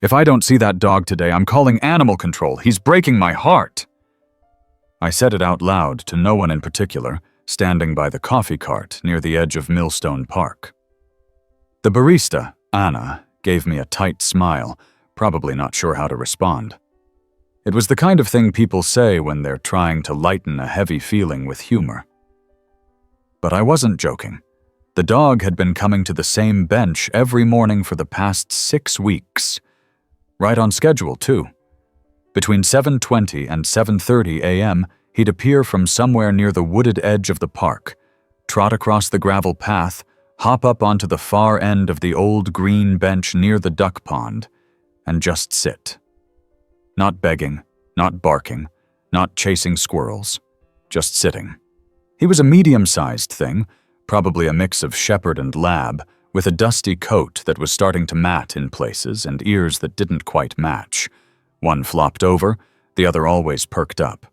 If I don't see that dog today, I'm calling animal control. He's breaking my heart." I said it out loud to no one in particular, standing by the coffee cart near the edge of Millstone Park. The barista, Anna, gave me a tight smile, probably not sure how to respond. It was the kind of thing people say when they're trying to lighten a heavy feeling with humor. But I wasn't joking. The dog had been coming to the same bench every morning for the past 6 weeks. Right on schedule, too. Between 7:20 and 7:30 a.m., he'd appear from somewhere near the wooded edge of the park, trot across the gravel path, hop up onto the far end of the old green bench near the duck pond, and just sit. Not begging, not barking, not chasing squirrels, just sitting. He was a medium-sized thing, probably a mix of shepherd and lab, with a dusty coat that was starting to mat in places and ears that didn't quite match. One flopped over, the other always perked up.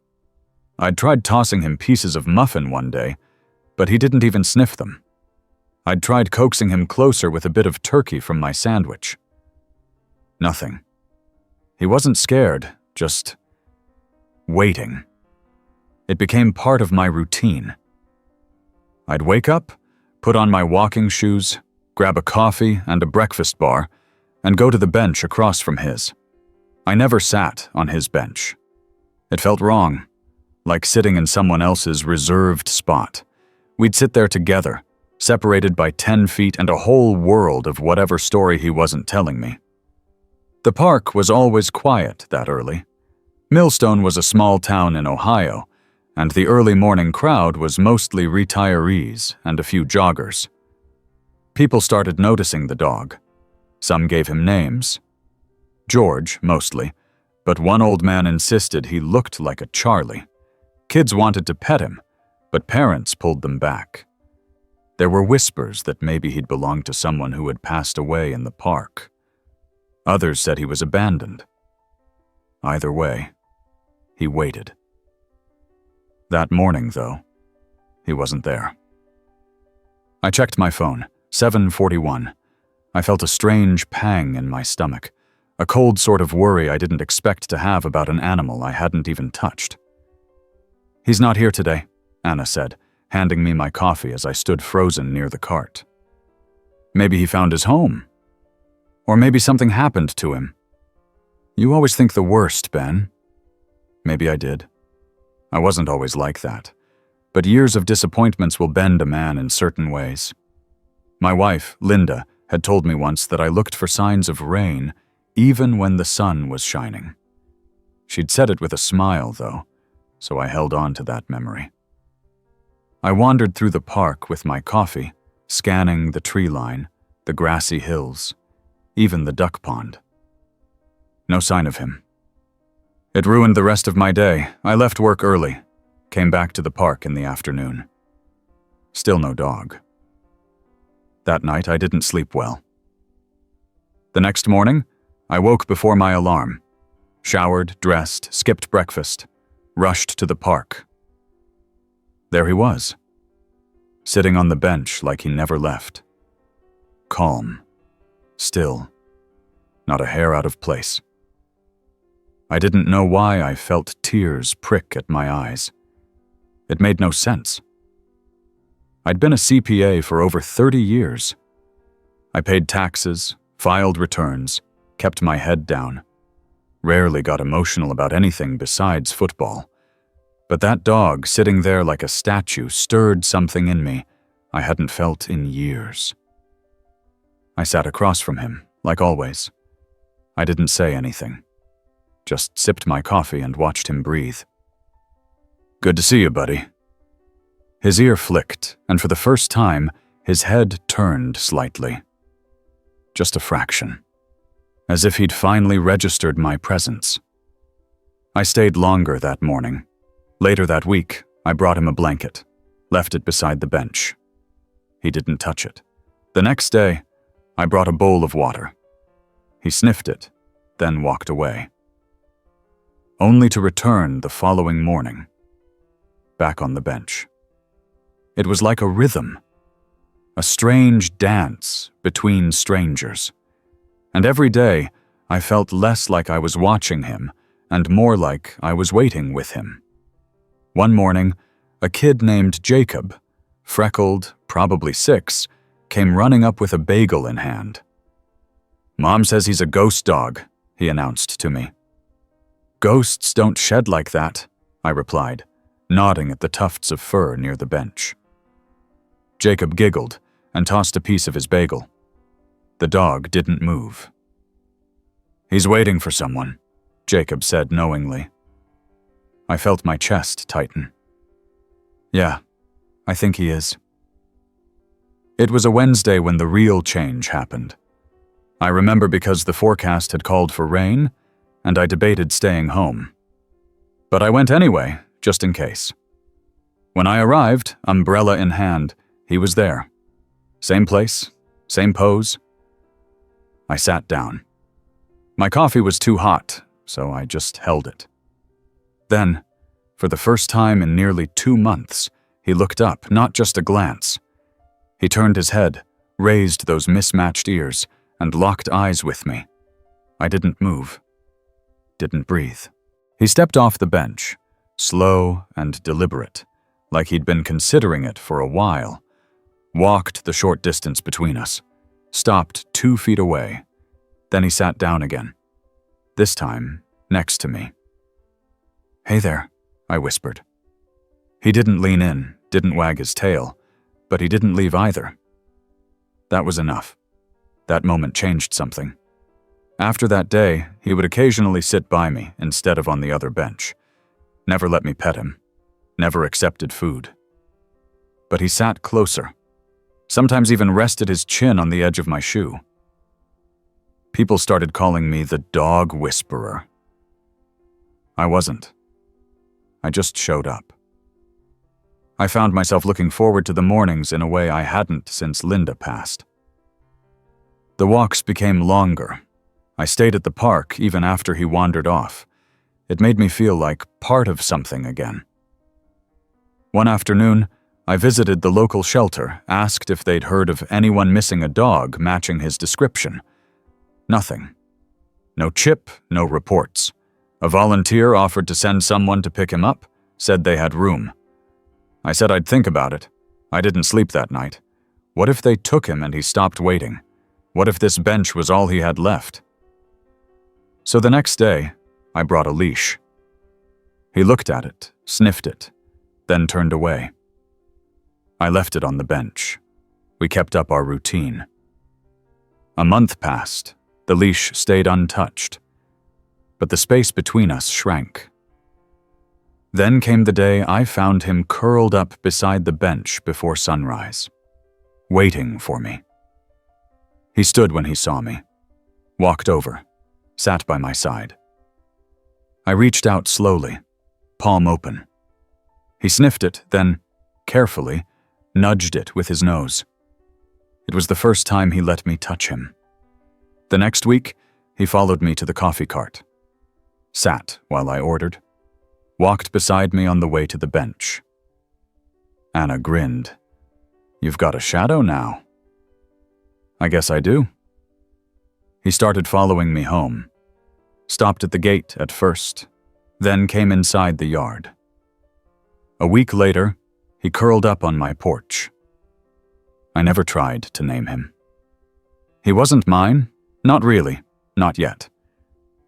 I'd tried tossing him pieces of muffin one day, but he didn't even sniff them. I'd tried coaxing him closer with a bit of turkey from my sandwich. Nothing. He wasn't scared, just waiting. It became part of my routine. I'd wake up, put on my walking shoes, grab a coffee and a breakfast bar, and go to the bench across from his. I never sat on his bench. It felt wrong, like sitting in someone else's reserved spot. We'd sit there together, separated by 10 feet and a whole world of whatever story he wasn't telling me. The park was always quiet that early. Millstone was a small town in Ohio, and the early morning crowd was mostly retirees and a few joggers. People started noticing the dog. Some gave him names. George, mostly, but one old man insisted he looked like a Charlie. Kids wanted to pet him, but parents pulled them back. There were whispers that maybe he'd belonged to someone who had passed away in the park. Others said he was abandoned. Either way, he waited. That morning, though, he wasn't there. I checked my phone. 7:41. I felt a strange pang in my stomach, a cold sort of worry I didn't expect to have about an animal I hadn't even touched. "He's not here today," Anna said, handing me my coffee as I stood frozen near the cart. Maybe he found his home. Or maybe something happened to him. You always think the worst, Ben. Maybe I did. I wasn't always like that, but years of disappointments will bend a man in certain ways. My wife, Linda, had told me once that I looked for signs of rain even when the sun was shining. She'd said it with a smile, though, so I held on to that memory. I wandered through the park with my coffee, scanning the tree line, the grassy hills, even the duck pond. No sign of him. It ruined the rest of my day. I left work early, came back to the park in the afternoon. Still no dog. That night, I didn't sleep well. The next morning, I woke before my alarm, showered, dressed, skipped breakfast, rushed to the park. There he was, sitting on the bench like he never left. Calm, still, not a hair out of place. I didn't know why I felt tears prick at my eyes. It made no sense. I'd been a CPA for over 30 years. I paid taxes, filed returns, kept my head down, rarely got emotional about anything besides football. But that dog sitting there like a statue stirred something in me I hadn't felt in years. I sat across from him, like always. I didn't say anything, just sipped my coffee and watched him breathe. "Good to see you, buddy." His ear flicked, and for the first time, his head turned slightly. Just a fraction, as if he'd finally registered my presence. I stayed longer that morning. Later that week, I brought him a blanket, left it beside the bench. He didn't touch it. The next day, I brought a bowl of water. He sniffed it, then walked away. Only to return the following morning, back on the bench. It was like a rhythm, a strange dance between strangers. And every day, I felt less like I was watching him and more like I was waiting with him. One morning, a kid named Jacob, freckled, probably 6, came running up with a bagel in hand. "Mom says he's a ghost dog," he announced to me. "Ghosts don't shed like that," I replied, nodding at the tufts of fur near the bench. Jacob giggled and tossed a piece of his bagel. The dog didn't move. "He's waiting for someone," Jacob said knowingly. I felt my chest tighten. "Yeah, I think he is." It was a Wednesday when the real change happened. I remember because the forecast had called for rain, and I debated staying home. But I went anyway, just in case. When I arrived, umbrella in hand, he was there. Same place, same pose. I sat down. My coffee was too hot, so I just held it. Then, for the first time in nearly 2 months, he looked up, not just a glance. He turned his head, raised those mismatched ears, and locked eyes with me. I didn't move. Didn't breathe. He stepped off the bench, slow and deliberate, like he'd been considering it for a while, walked the short distance between us, stopped 2 feet away. Then he sat down again, this time next to me. "Hey there," I whispered. He didn't lean in, didn't wag his tail, but he didn't leave either. That was enough. That moment changed something. After that day, he would occasionally sit by me instead of on the other bench. Never let me pet him. Never accepted food. But he sat closer. Sometimes even rested his chin on the edge of my shoe. People started calling me the dog whisperer. I wasn't. I just showed up. I found myself looking forward to the mornings in a way I hadn't since Linda passed. The walks became longer. I stayed at the park even after he wandered off. It made me feel like part of something again. One afternoon, I visited the local shelter, asked if they'd heard of anyone missing a dog matching his description. Nothing. No chip, no reports. A volunteer offered to send someone to pick him up, said they had room. I said I'd think about it. I didn't sleep that night. What if they took him and he stopped waiting? What if this bench was all he had left? So the next day, I brought a leash. He looked at it, sniffed it, then turned away. I left it on the bench. We kept up our routine. A month passed. The leash stayed untouched. But the space between us shrank. Then came the day I found him curled up beside the bench before sunrise, waiting for me. He stood when he saw me, walked over, sat by my side. I reached out slowly, palm open. He sniffed it, then, carefully, nudged it with his nose. It was the first time he let me touch him. The next week, he followed me to the coffee cart, sat while I ordered, walked beside me on the way to the bench. Anna grinned. "You've got a shadow now." "I guess I do." He started following me home, stopped at the gate at first, then came inside the yard. A week later, he curled up on my porch. I never tried to name him. He wasn't mine, not really, not yet.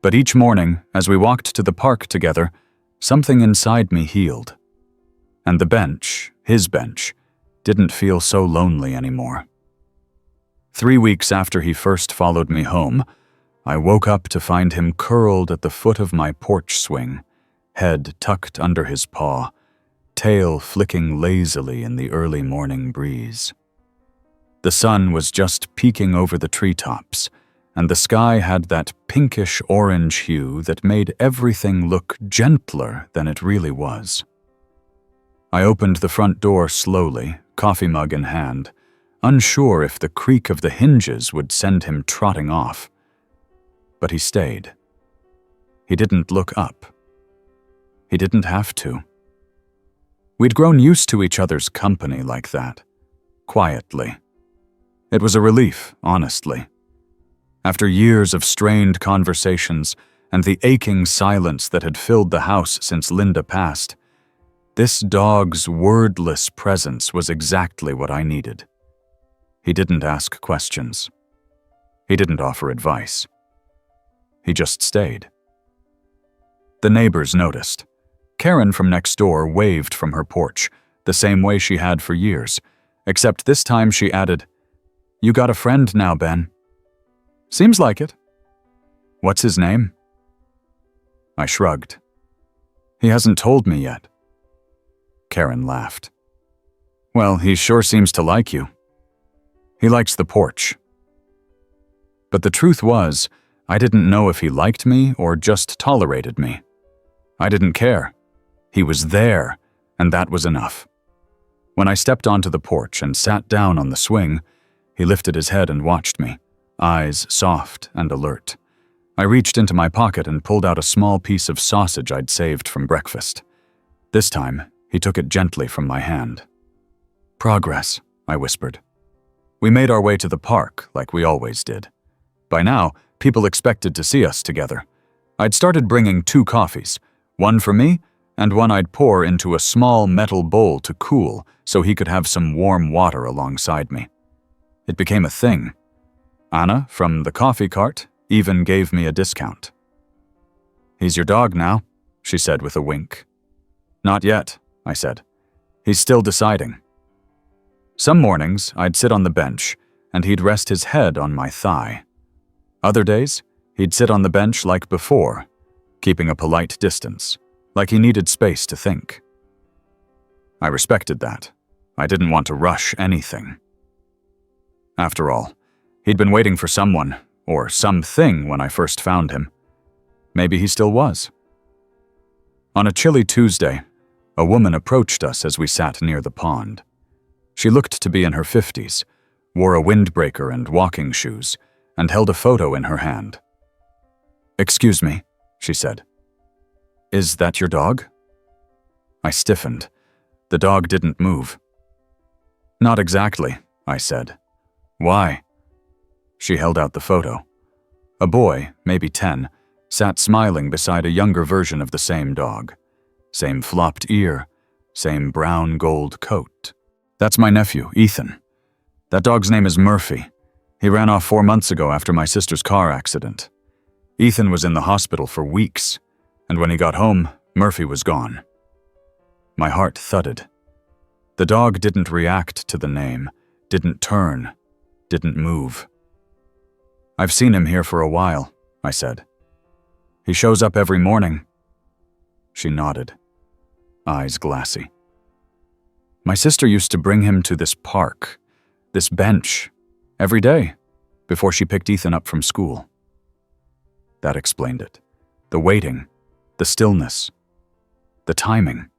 But each morning, as we walked to the park together, something inside me healed. And the bench, his bench, didn't feel so lonely anymore. 3 weeks after he first followed me home, I woke up to find him curled at the foot of my porch swing, head tucked under his paw, tail flicking lazily in the early morning breeze. The sun was just peeking over the treetops, and the sky had that pinkish-orange hue that made everything look gentler than it really was. I opened the front door slowly, coffee mug in hand, unsure if the creak of the hinges would send him trotting off. But he stayed. He didn't look up. He didn't have to. We'd grown used to each other's company like that, quietly. It was a relief, honestly. After years of strained conversations and the aching silence that had filled the house since Linda passed, this dog's wordless presence was exactly what I needed. He didn't ask questions. He didn't offer advice. He just stayed. The neighbors noticed. Karen from next door waved from her porch, the same way she had for years, except this time she added, "You got a friend now, Ben." "Seems like it." "What's his name?" I shrugged. "He hasn't told me yet." Karen laughed. "Well, he sure seems to like you. He likes the porch." But the truth was, I didn't know if he liked me or just tolerated me. I didn't care. He was there, and that was enough. When I stepped onto the porch and sat down on the swing, he lifted his head and watched me, eyes soft and alert. I reached into my pocket and pulled out a small piece of sausage I'd saved from breakfast. This time, he took it gently from my hand. "Progress," I whispered. We made our way to the park, like we always did. By now, people expected to see us together. I'd started bringing 2 coffees, one for me and one I'd pour into a small metal bowl to cool so he could have some warm water alongside me. It became a thing. Anna, from the coffee cart, even gave me a discount. "He's your dog now," she said with a wink. "Not yet," I said. "He's still deciding." Some mornings, I'd sit on the bench, and he'd rest his head on my thigh. Other days, he'd sit on the bench like before, keeping a polite distance, like he needed space to think. I respected that. I didn't want to rush anything. After all, he'd been waiting for someone, or something when I first found him. Maybe he still was. On a chilly Tuesday, a woman approached us as we sat near the pond. She looked to be in her 50s, wore a windbreaker and walking shoes, and held a photo in her hand. "Excuse me," she said. "Is that your dog?" I stiffened. The dog didn't move. "Not exactly," I said. "Why?" She held out the photo. A boy, maybe 10, sat smiling beside a younger version of the same dog. Same flopped ear, same brown-gold coat. "That's my nephew, Ethan. That dog's name is Murphy. He ran off 4 months ago after my sister's car accident. Ethan was in the hospital for weeks, and when he got home, Murphy was gone." My heart thudded. The dog didn't react to the name, didn't turn, didn't move. "I've seen him here for a while," I said. "He shows up every morning." She nodded, eyes glassy. "My sister used to bring him to this park, this bench, every day, before she picked Ethan up from school." That explained it. The waiting, the stillness, the timing.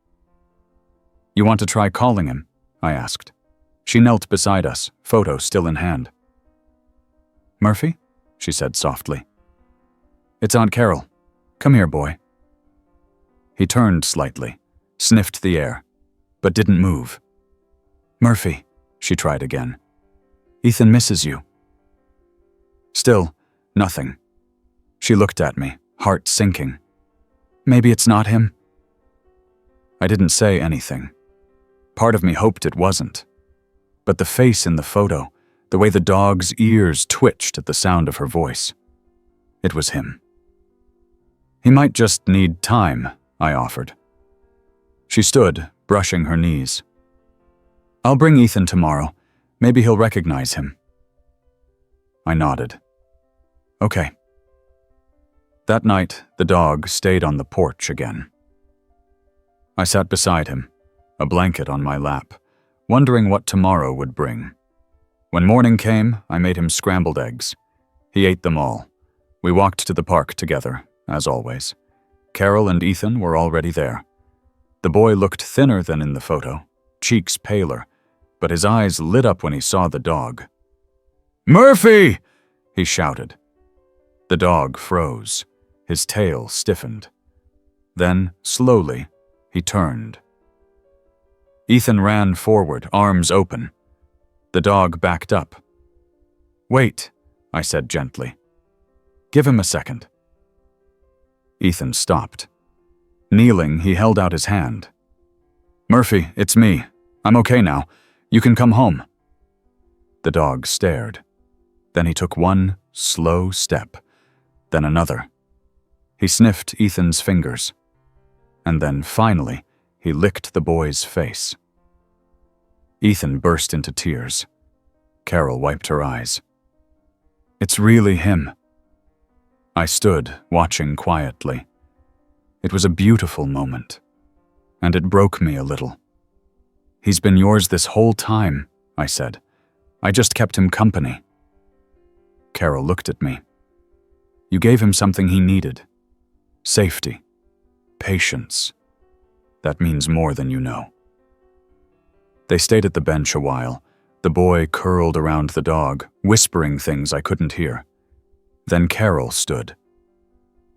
"You want to try calling him?" I asked. She knelt beside us, photo still in hand. "Murphy?" she said softly. "It's Aunt Carol. Come here, boy." He turned slightly, sniffed the air, but didn't move. "Murphy," she tried again. "Ethan misses you." Still, nothing. She looked at me, heart sinking. "Maybe it's not him?" I didn't say anything. Part of me hoped it wasn't. But the face in the photo, the way the dog's ears twitched at the sound of her voice, it was him. "He might just need time," I offered. She stood, brushing her knees. "I'll bring Ethan tomorrow. Maybe he'll recognize him." I nodded. "Okay." That night, the dog stayed on the porch again. I sat beside him, a blanket on my lap, wondering what tomorrow would bring. When morning came, I made him scrambled eggs. He ate them all. We walked to the park together, as always. Carol and Ethan were already there. The boy looked thinner than in the photo, cheeks paler, but his eyes lit up when he saw the dog. "Murphy!" he shouted. The dog froze. His tail stiffened. Then, slowly, he turned. Ethan ran forward, arms open. The dog backed up. "Wait," I said gently. Give him a second." Ethan stopped. Kneeling, he held out his hand. "Murphy, it's me. I'm okay now. You can come home." The dog stared. Then he took one slow step, then another. He sniffed Ethan's fingers. And then, finally, he licked the boy's face. Ethan burst into tears. Carol wiped her eyes. "It's really him." I stood, watching quietly. It was a beautiful moment, and it broke me a little. "He's been yours this whole time," I said. "I just kept him company." Carol looked at me. "You gave him something he needed. Safety. Patience. That means more than you know." They stayed at the bench a while, the boy curled around the dog, whispering things I couldn't hear. Then Carol stood.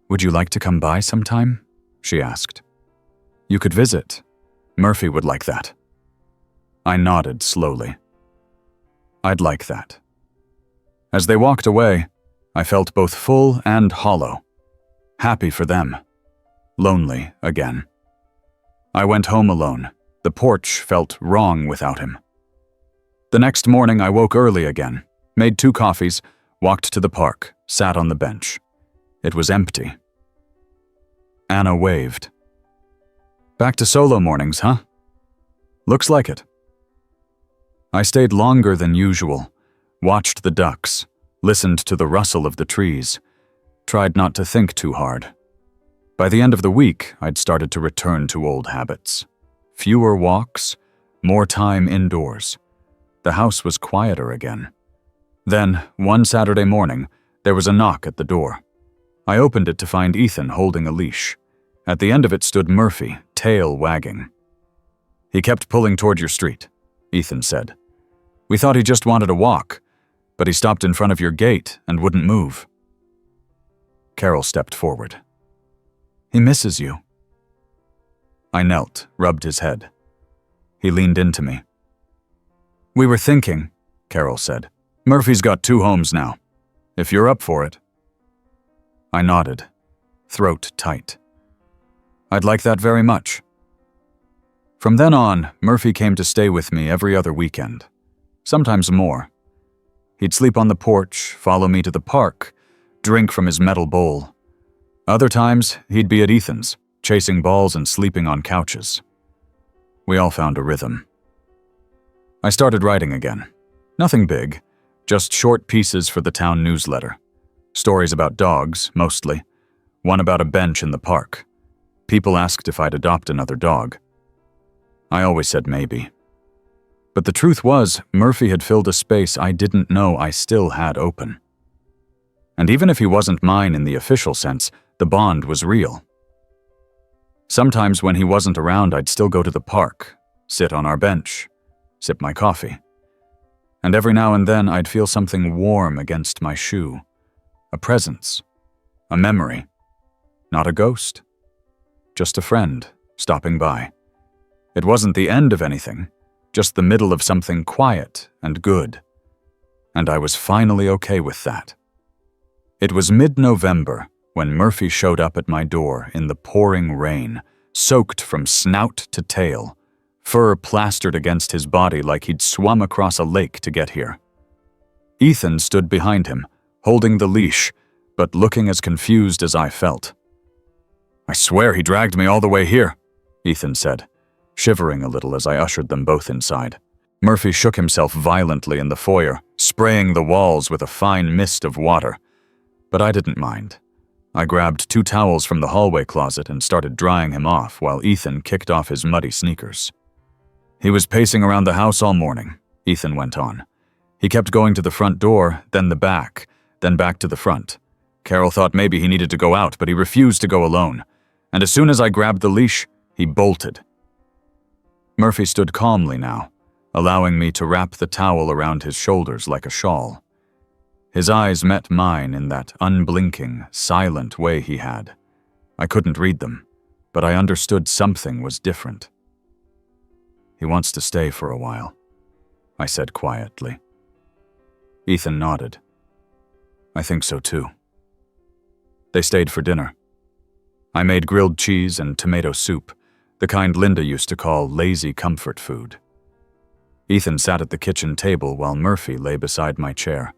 "Would you like to come by sometime?" she asked. "You could visit. Murphy would like that." I nodded slowly. I'd like that. As they walked away, I felt both full and hollow. Happy for them. Lonely again. I went home alone. The porch felt wrong without him. The next morning I woke early again, made 2 coffees, walked to the park, sat on the bench. It was empty. Anna waved. "Back to solo mornings, huh?" "Looks like it." I stayed longer than usual, watched the ducks, listened to the rustle of the trees, tried not to think too hard. By the end of the week, I'd started to return to old habits. Fewer walks, more time indoors. The house was quieter again. Then, one Saturday morning, there was a knock at the door. I opened it to find Ethan holding a leash. At the end of it stood Murphy, tail wagging. "He kept pulling toward your street," Ethan said. "We thought he just wanted a walk, but he stopped in front of your gate and wouldn't move." Carol stepped forward. "He misses you." I knelt, rubbed his head. He leaned into me. "We were thinking," Carol said. "Murphy's got 2 homes now. If you're up for it." I nodded, throat tight. "I'd like that very much." From then on, Murphy came to stay with me every other weekend, sometimes more. He'd sleep on the porch, follow me to the park, drink from his metal bowl. Other times, he'd be at Ethan's, chasing balls and sleeping on couches. We all found a rhythm. I started writing again. Nothing big, just short pieces for the town newsletter. Stories about dogs, mostly. One about a bench in the park. People asked if I'd adopt another dog. I always said maybe. But the truth was, Murphy had filled a space I didn't know I still had open. And even if he wasn't mine in the official sense, the bond was real. Sometimes when he wasn't around, I'd still go to the park, sit on our bench, sip my coffee. And every now and then, I'd feel something warm against my shoe. A presence. A memory. Not a ghost. Just a friend, stopping by. It wasn't the end of anything, just the middle of something quiet and good. And I was finally okay with that. It was mid-November when Murphy showed up at my door in the pouring rain, soaked from snout to tail, fur plastered against his body like he'd swum across a lake to get here. Ethan stood behind him, holding the leash, but looking as confused as I felt. "I swear he dragged me all the way here," Ethan said, shivering a little as I ushered them both inside. Murphy shook himself violently in the foyer, spraying the walls with a fine mist of water. But I didn't mind. I grabbed 2 towels from the hallway closet and started drying him off while Ethan kicked off his muddy sneakers. "He was pacing around the house all morning," Ethan went on. "He kept going to the front door, then the back, then back to the front. Carol thought maybe he needed to go out, but he refused to go alone. And as soon as I grabbed the leash, he bolted." Murphy stood calmly now, allowing me to wrap the towel around his shoulders like a shawl. His eyes met mine in that unblinking, silent way he had. I couldn't read them, but I understood something was different. "He wants to stay for a while," I said quietly. Ethan nodded. "I think so too." They stayed for dinner. I made grilled cheese and tomato soup, the kind Linda used to call lazy comfort food. Ethan sat at the kitchen table while Murphy lay beside my chair,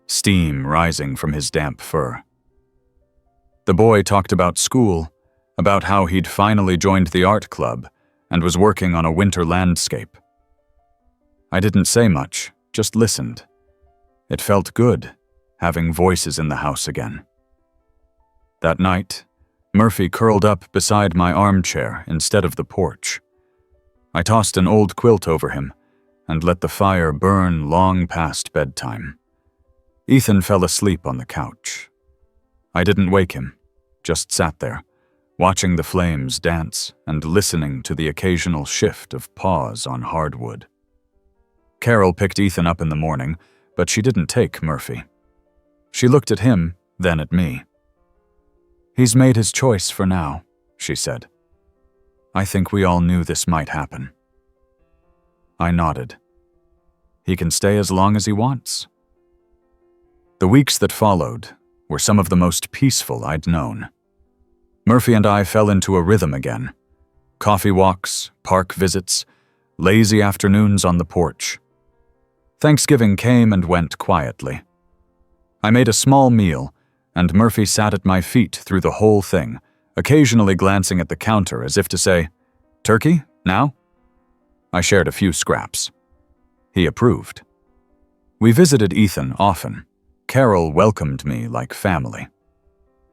steam rising from his damp fur. The boy talked about school, about how he'd finally joined the art club and was working on a winter landscape. I didn't say much, just listened. It felt good, having voices in the house again. That night, Murphy curled up beside my armchair instead of the porch. I tossed an old quilt over him and let the fire burn long past bedtime. Ethan fell asleep on the couch. I didn't wake him, just sat there, watching the flames dance and listening to the occasional shift of paws on hardwood. Carol picked Ethan up in the morning, but she didn't take Murphy. She looked at him, then at me. "He's made his choice for now," she said. "I think we all knew this might happen." I nodded. He can stay as long as he wants. The weeks that followed were some of the most peaceful I'd known. Murphy and I fell into a rhythm again. Coffee walks, park visits, lazy afternoons on the porch. Thanksgiving came and went quietly. I made a small meal, and Murphy sat at my feet through the whole thing, occasionally glancing at the counter as if to say, "Turkey, now?" I shared a few scraps. He approved. We visited Ethan often. Carol welcomed me like family.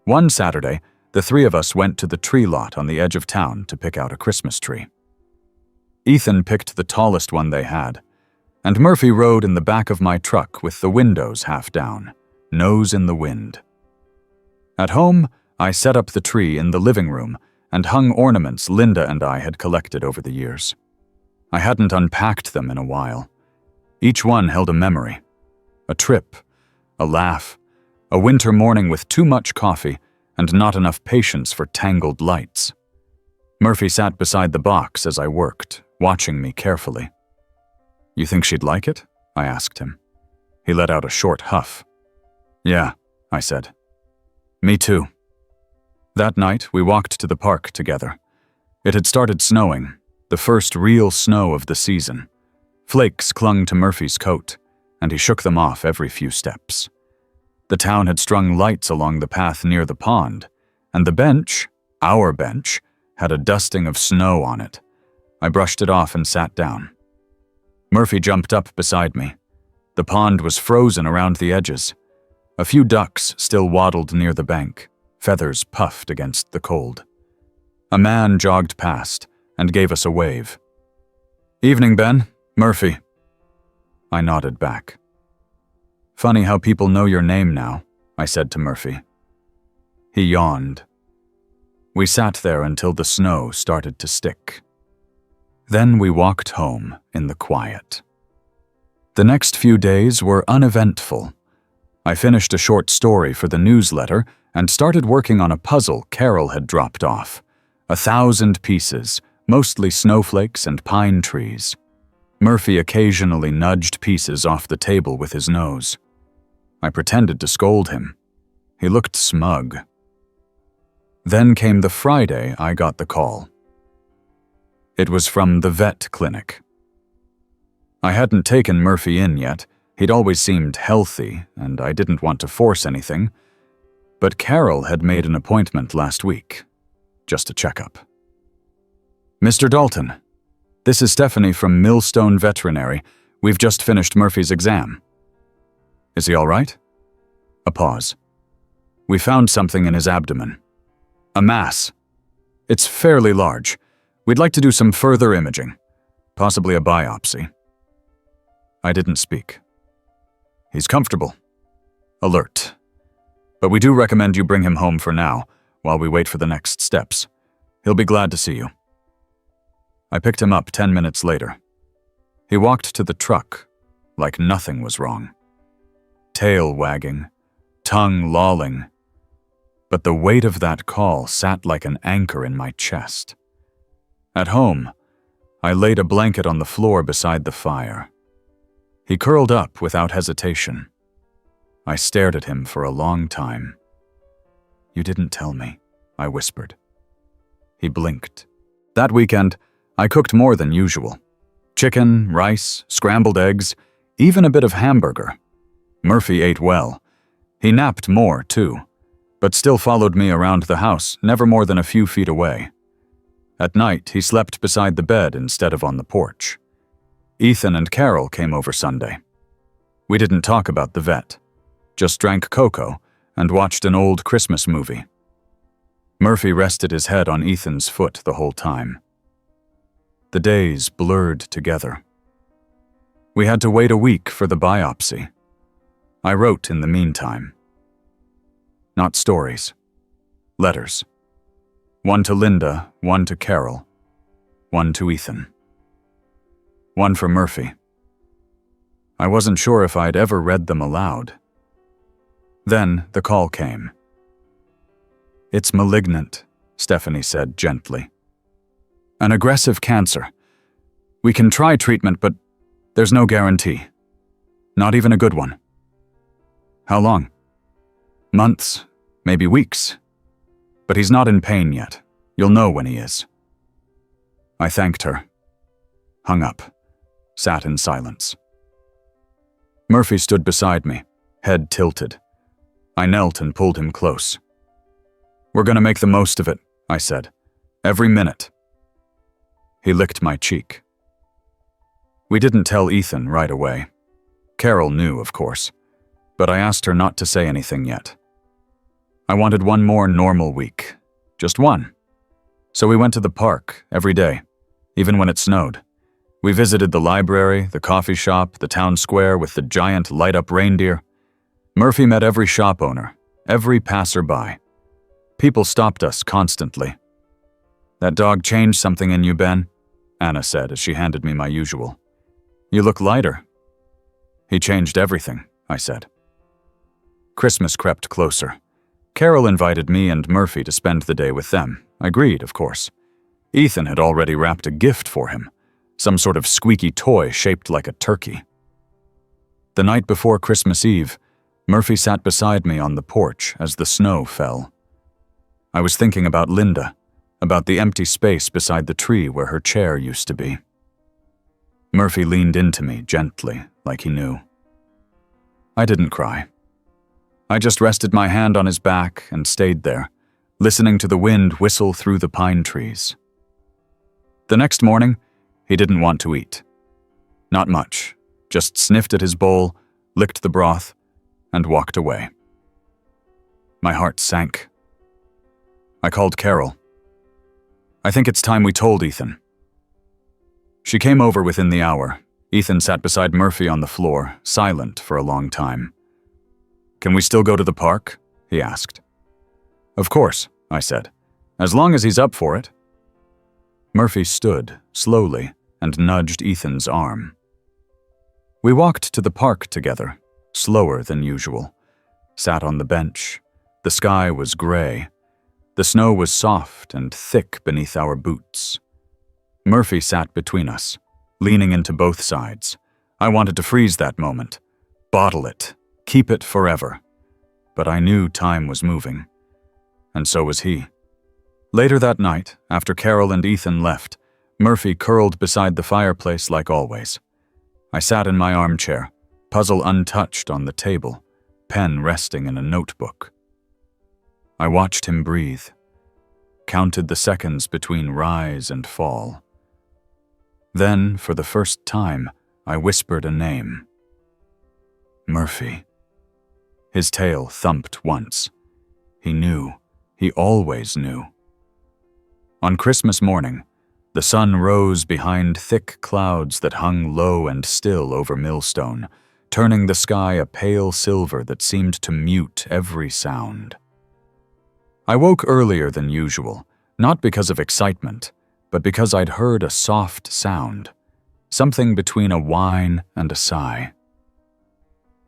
One Saturday, the three of us went to the tree lot on the edge of town to pick out a Christmas tree. Ethan picked the tallest one they had, and Murphy rode in the back of my truck with the windows half down, nose in the wind. At home, I set up the tree in the living room and hung ornaments Linda and I had collected over the years. I hadn't unpacked them in a while. Each one held a memory, a trip, a laugh, a winter morning with too much coffee and not enough patience for tangled lights. Murphy sat beside the box as I worked, watching me carefully. "You think she'd like it?" I asked him. He let out a short huff. "Yeah," I said. "Me too." That night, we walked to the park together. It had started snowing, the first real snow of the season. Flakes clung to Murphy's coat, and he shook them off every few steps. The town had strung lights along the path near the pond, and the bench, our bench, had a dusting of snow on it. I brushed it off and sat down. Murphy jumped up beside me. The pond was frozen around the edges. A few ducks still waddled near the bank, feathers puffed against the cold. A man jogged past and gave us a wave. "Evening, Ben. Murphy." I nodded back. "Funny how people know your name now," I said to Murphy. He yawned. We sat there until the snow started to stick. Then we walked home in the quiet. The next few days were uneventful. I finished a short story for the newsletter and started working on a puzzle Carol had dropped off. 1,000 pieces, mostly snowflakes and pine trees. Murphy occasionally nudged pieces off the table with his nose. I pretended to scold him. He looked smug. Then came the Friday I got the call. It was from the vet clinic. I hadn't taken Murphy in yet. He'd always seemed healthy, and I didn't want to force anything. But Carol had made an appointment last week. Just a checkup. "Mr. Dalton, this is Stephanie from Millstone Veterinary. We've just finished Murphy's exam." "Is he all right?" A pause. "We found something in his abdomen. A mass. It's fairly large. We'd like to do some further imaging, possibly a biopsy." I didn't speak. "He's comfortable. Alert. But we do recommend you bring him home for now, while we wait for the next steps. He'll be glad to see you." I picked him up 10 minutes later. He walked to the truck, like nothing was wrong. Tail wagging, tongue lolling. But the weight of that call sat like an anchor in my chest. At home, I laid a blanket on the floor beside the fire. He curled up without hesitation. I stared at him for a long time. You didn't tell me, I whispered. He blinked. That weekend, I cooked more than usual. Chicken, rice, scrambled eggs, even a bit of hamburger. Murphy ate well. He napped more, too, but still followed me around the house, never more than a few feet away. At night, he slept beside the bed instead of on the porch. Ethan and Carol came over Sunday. We didn't talk about the vet, just drank cocoa and watched an old Christmas movie. Murphy rested his head on Ethan's foot the whole time. The days blurred together. We had to wait a week for the biopsy. I wrote in the meantime. Not stories. Letters. One to Linda, one to Carol, one to Ethan. One for Murphy. I wasn't sure if I'd ever read them aloud. Then the call came. It's malignant, Stephanie said gently. An aggressive cancer. We can try treatment, but there's no guarantee. Not even a good one. How long? Months, maybe weeks. But he's not in pain yet. You'll know when he is. I thanked her. Hung up. Sat in silence. Murphy stood beside me, head tilted. I knelt and pulled him close. We're gonna make the most of it, I said. Every minute. He licked my cheek. We didn't tell Ethan right away. Carol knew, of course, but I asked her not to say anything yet. I wanted one more normal week. Just one. So we went to the park every day, even when it snowed. We visited the library, the coffee shop, the town square with the giant light-up reindeer. Murphy met every shop owner, every passerby. People stopped us constantly. That dog changed something in you, Ben, Anna said as she handed me my usual. You look lighter. He changed everything, I said. Christmas crept closer. Carol invited me and Murphy to spend the day with them. I agreed, of course. Ethan had already wrapped a gift for him, some sort of squeaky toy shaped like a turkey. The night before Christmas Eve, Murphy sat beside me on the porch as the snow fell. I was thinking about Linda, about the empty space beside the tree where her chair used to be. Murphy leaned into me gently, like he knew. I didn't cry. I just rested my hand on his back and stayed there, listening to the wind whistle through the pine trees. The next morning, he didn't want to eat. Not much, just sniffed at his bowl, licked the broth, and walked away. My heart sank. I called Carol. I think it's time we told Ethan. She came over within the hour. Ethan sat beside Murphy on the floor, silent for a long time. Can we still go to the park? He asked. Of course, I said, as long as he's up for it. Murphy stood, slowly, and nudged Ethan's arm. We walked to the park together, slower than usual. Sat on the bench. The sky was gray. The snow was soft and thick beneath our boots. Murphy sat between us, leaning into both sides. I wanted to freeze that moment, bottle it, keep it forever. But I knew time was moving. And so was he. Later that night, after Carol and Ethan left, Murphy curled beside the fireplace like always. I sat in my armchair, puzzle untouched on the table, pen resting in a notebook. I watched him breathe, counted the seconds between rise and fall. Then, for the first time, I whispered a name. Murphy. His tail thumped once. He knew. He always knew. On Christmas morning, the sun rose behind thick clouds that hung low and still over Millstone, turning the sky a pale silver that seemed to mute every sound. I woke earlier than usual, not because of excitement, but because I'd heard a soft sound, something between a whine and a sigh.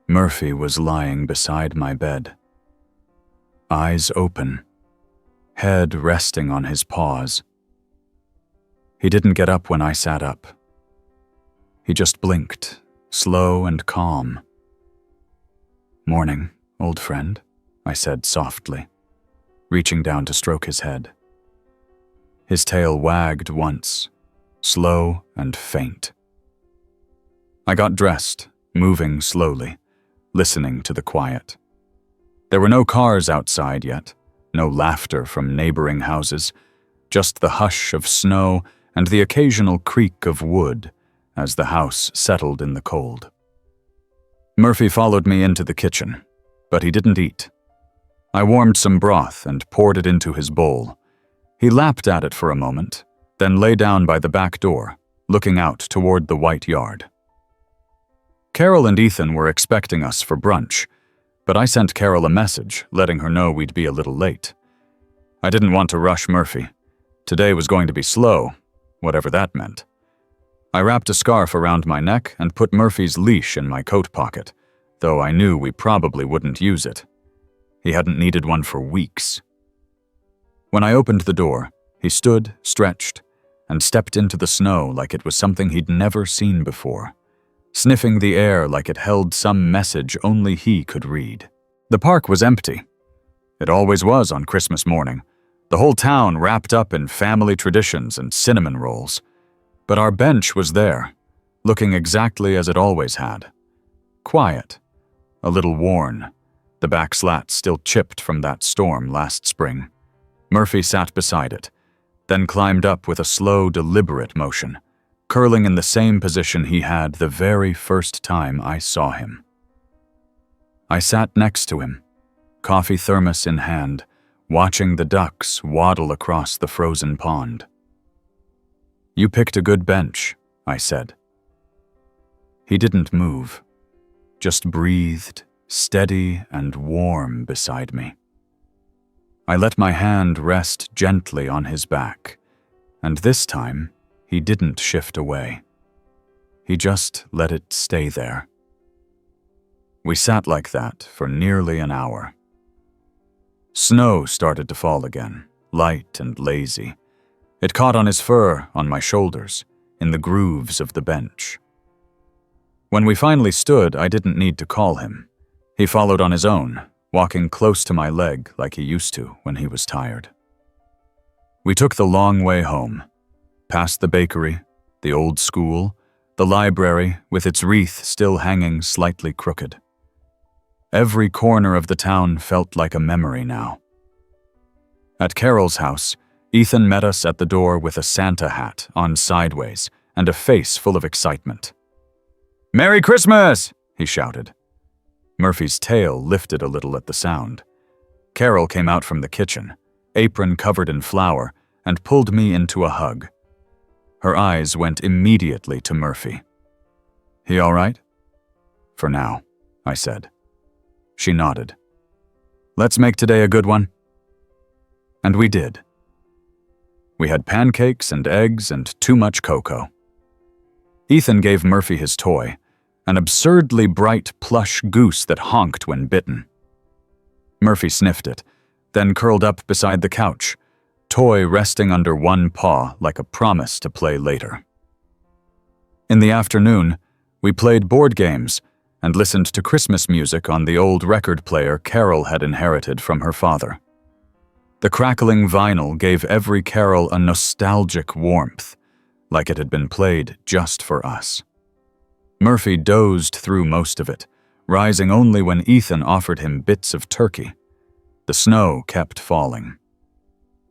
Murphy was lying beside my bed. Eyes open, head resting on his paws. He didn't get up when I sat up. He just blinked, slow and calm. Morning, old friend, I said softly. reaching down to stroke his head. His tail wagged once, slow and faint. I got dressed, moving slowly, listening to the quiet. There were no cars outside yet, no laughter from neighboring houses, just the hush of snow and the occasional creak of wood as the house settled in the cold. Murphy followed me into the kitchen, but he didn't eat. I warmed some broth and poured it into his bowl. He lapped at it for a moment, then lay down by the back door, looking out toward the white yard. Carol and Ethan were expecting us for brunch, but I sent Carol a message letting her know we'd be a little late. I didn't want to rush Murphy. Today was going to be slow, whatever that meant. I wrapped a scarf around my neck and put Murphy's leash in my coat pocket, though I knew we probably wouldn't use it. He hadn't needed one for weeks. When I opened the door, he stood, stretched, and stepped into the snow like it was something he'd never seen before, sniffing the air like it held some message only he could read. The park was empty. It always was on Christmas morning, the whole town wrapped up in family traditions and cinnamon rolls. But our bench was there, looking exactly as it always had. Quiet, a little worn, the back slats still chipped from that storm last spring. Murphy sat beside it, then climbed up with a slow, deliberate motion, curling in the same position he had the very first time I saw him. I sat next to him, coffee thermos in hand, watching the ducks waddle across the frozen pond. "You picked a good bench," I said. He didn't move, just breathed, steady and warm beside me. I let my hand rest gently on his back, and this time he didn't shift away. He just let it stay there. We sat like that for nearly an hour. Snow started to fall again, light and lazy. It caught on his fur, on my shoulders, in the grooves of the bench. When we finally stood, I didn't need to call him. He followed on his own, walking close to my leg like he used to when he was tired. We took the long way home, past the bakery, the old school, the library with its wreath still hanging slightly crooked. Every corner of the town felt like a memory now. At Carol's house, Ethan met us at the door with a Santa hat on sideways and a face full of excitement. "Merry Christmas!" he shouted. Murphy's tail lifted a little at the sound. Carol came out from the kitchen, apron covered in flour, and pulled me into a hug. Her eyes went immediately to Murphy. "He all right?" "For now," I said. She nodded. "Let's make today a good one." And we did. We had pancakes and eggs and too much cocoa. Ethan gave Murphy his toy, an absurdly bright plush goose that honked when bitten. Murphy sniffed it, then curled up beside the couch, toy resting under one paw like a promise to play later. In the afternoon, we played board games and listened to Christmas music on the old record player Carol had inherited from her father. The crackling vinyl gave every carol a nostalgic warmth, like it had been played just for us. Murphy dozed through most of it, rising only when Ethan offered him bits of turkey. The snow kept falling.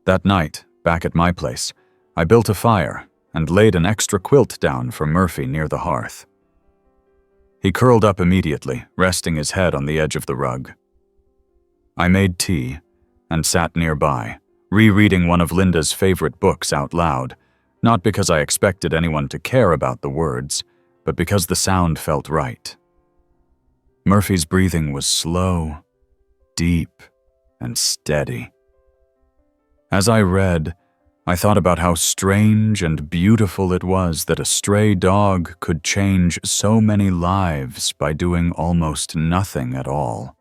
That night, back at my place, I built a fire and laid an extra quilt down for Murphy near the hearth. He curled up immediately, resting his head on the edge of the rug. I made tea and sat nearby, rereading one of Linda's favorite books out loud, not because I expected anyone to care about the words, but because the sound felt right. Murphy's breathing was slow, deep, and steady. As I read, I thought about how strange and beautiful it was that a stray dog could change so many lives by doing almost nothing at all.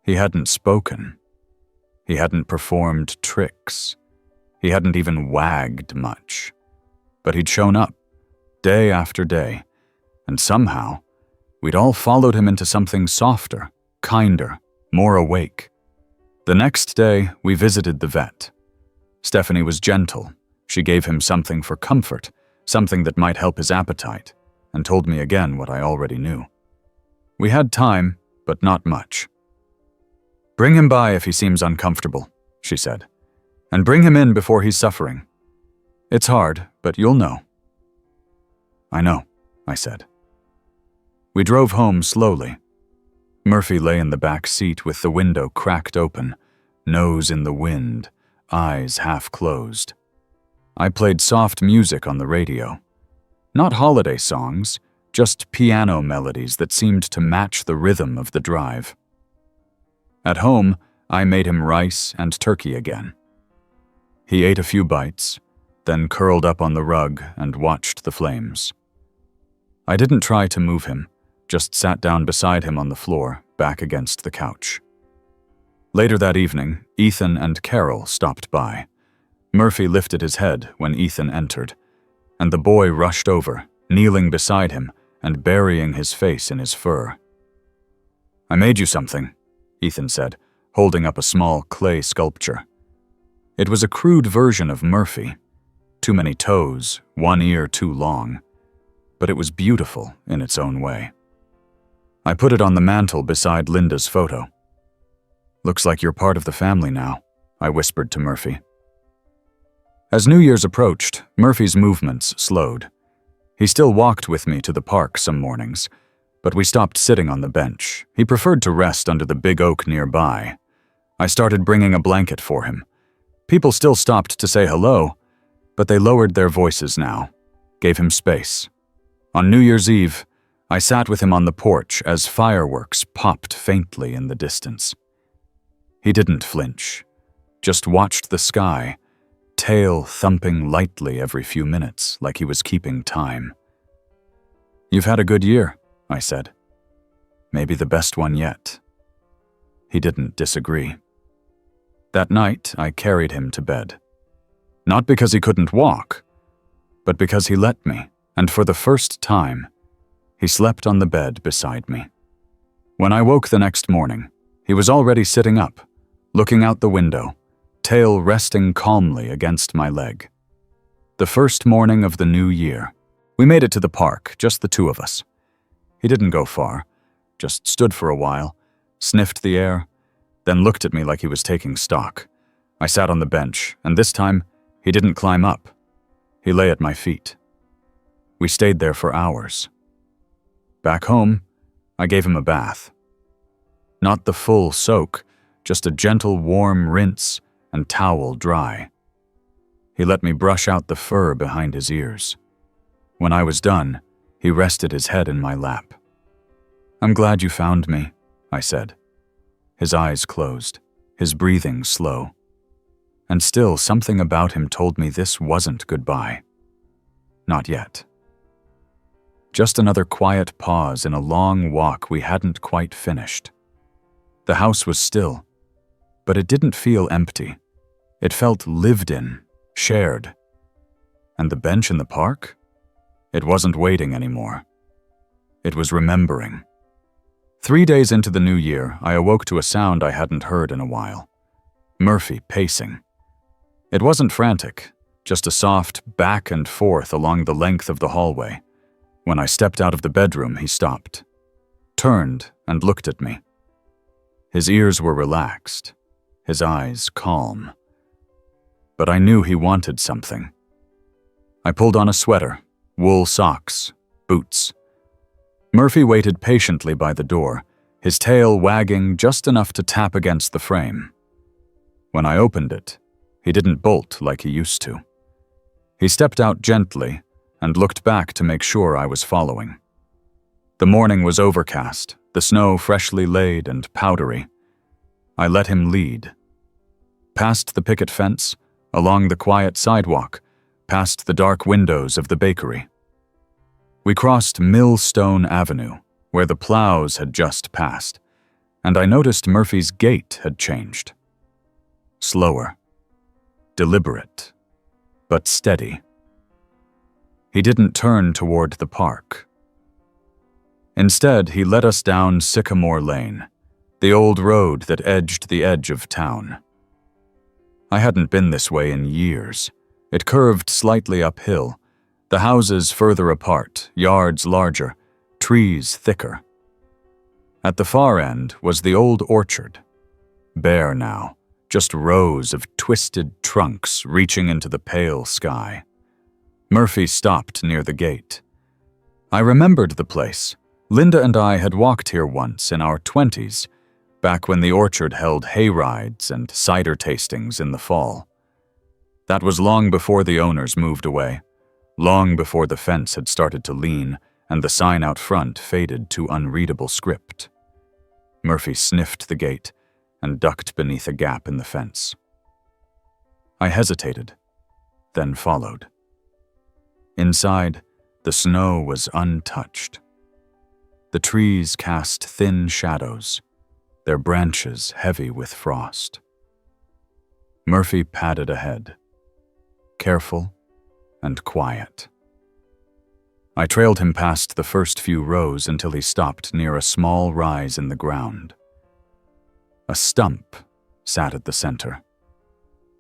He hadn't spoken. He hadn't performed tricks. He hadn't even wagged much. But he'd shown up, day after day, and somehow, we'd all followed him into something softer, kinder, more awake. The next day, we visited the vet. Stephanie was gentle. She gave him something for comfort, something that might help his appetite, and told me again what I already knew. We had time, but not much. "Bring him by if he seems uncomfortable," she said, "and bring him in before he's suffering. It's hard, but you'll know." "I know," I said. We drove home slowly. Murphy lay in the back seat with the window cracked open, nose in the wind, eyes half closed. I played soft music on the radio. Not holiday songs, just piano melodies that seemed to match the rhythm of the drive. At home, I made him rice and turkey again. He ate a few bites, then curled up on the rug and watched the flames. I didn't try to move him, just sat down beside him on the floor, back against the couch. Later that evening, Ethan and Carol stopped by. Murphy lifted his head when Ethan entered, and the boy rushed over, kneeling beside him and burying his face in his fur. "I made you something," Ethan said, holding up a small clay sculpture. It was a crude version of Murphy. Too many toes, one ear too long. But it was beautiful in its own way. I put it on the mantel beside Linda's photo. "Looks like you're part of the family now," I whispered to Murphy. As New Year's approached, Murphy's movements slowed. He still walked with me to the park some mornings, but we stopped sitting on the bench. He preferred to rest under the big oak nearby. I started bringing a blanket for him. People still stopped to say hello, but they lowered their voices now, gave him space. On New Year's Eve, I sat with him on the porch as fireworks popped faintly in the distance. He didn't flinch, just watched the sky, tail thumping lightly every few minutes like he was keeping time. "You've had a good year," I said. "Maybe the best one yet." He didn't disagree. That night, I carried him to bed. Not because he couldn't walk, but because he let me, and for the first time, he slept on the bed beside me. When I woke the next morning, he was already sitting up, looking out the window, tail resting calmly against my leg. The first morning of the new year. We made it to the park, just the two of us. He didn't go far, just stood for a while, sniffed the air, then looked at me like he was taking stock. I sat on the bench, and this time, he didn't climb up. He lay at my feet. We stayed there for hours. Back home, I gave him a bath. Not the full soak, just a gentle warm rinse and towel dry. He let me brush out the fur behind his ears. When I was done, he rested his head in my lap. "I'm glad you found me," I said. His eyes closed, his breathing slow. And still something about him told me this wasn't goodbye. Not yet. Just another quiet pause in a long walk we hadn't quite finished. The house was still, but it didn't feel empty. It felt lived in, shared. And the bench in the park? It wasn't waiting anymore. It was remembering. 3 days into the new year, I awoke to a sound I hadn't heard in a while. Murphy pacing. It wasn't frantic, just a soft back and forth along the length of the hallway. When I stepped out of the bedroom, he stopped, turned and looked at me. His ears were relaxed, his eyes calm. But I knew he wanted something. I pulled on a sweater, wool socks, boots. Murphy waited patiently by the door, his tail wagging just enough to tap against the frame. When I opened it, he didn't bolt like he used to. He stepped out gently and looked back to make sure I was following. The morning was overcast, the snow freshly laid and powdery. I let him lead. Past the picket fence, along the quiet sidewalk, past the dark windows of the bakery. We crossed Millstone Avenue, where the plows had just passed, and I noticed Murphy's gait had changed. Slower, deliberate, but steady. He didn't turn toward the park. Instead, he led us down Sycamore Lane, the old road that edged the edge of town. I hadn't been this way in years. It curved slightly uphill, the houses further apart, yards larger, trees thicker. At the far end was the old orchard, bare now, just rows of twisted trunks reaching into the pale sky. Murphy stopped near the gate. I remembered the place. Linda and I had walked here once in our 20s, back when the orchard held hay rides and cider tastings in the fall. That was long before the owners moved away, long before the fence had started to lean and the sign out front faded to unreadable script. Murphy sniffed the gate and ducked beneath a gap in the fence. I hesitated, then followed. Inside, the snow was untouched. The trees cast thin shadows, their branches heavy with frost. Murphy padded ahead, careful and quiet. I trailed him past the first few rows until he stopped near a small rise in the ground. A stump sat at the center,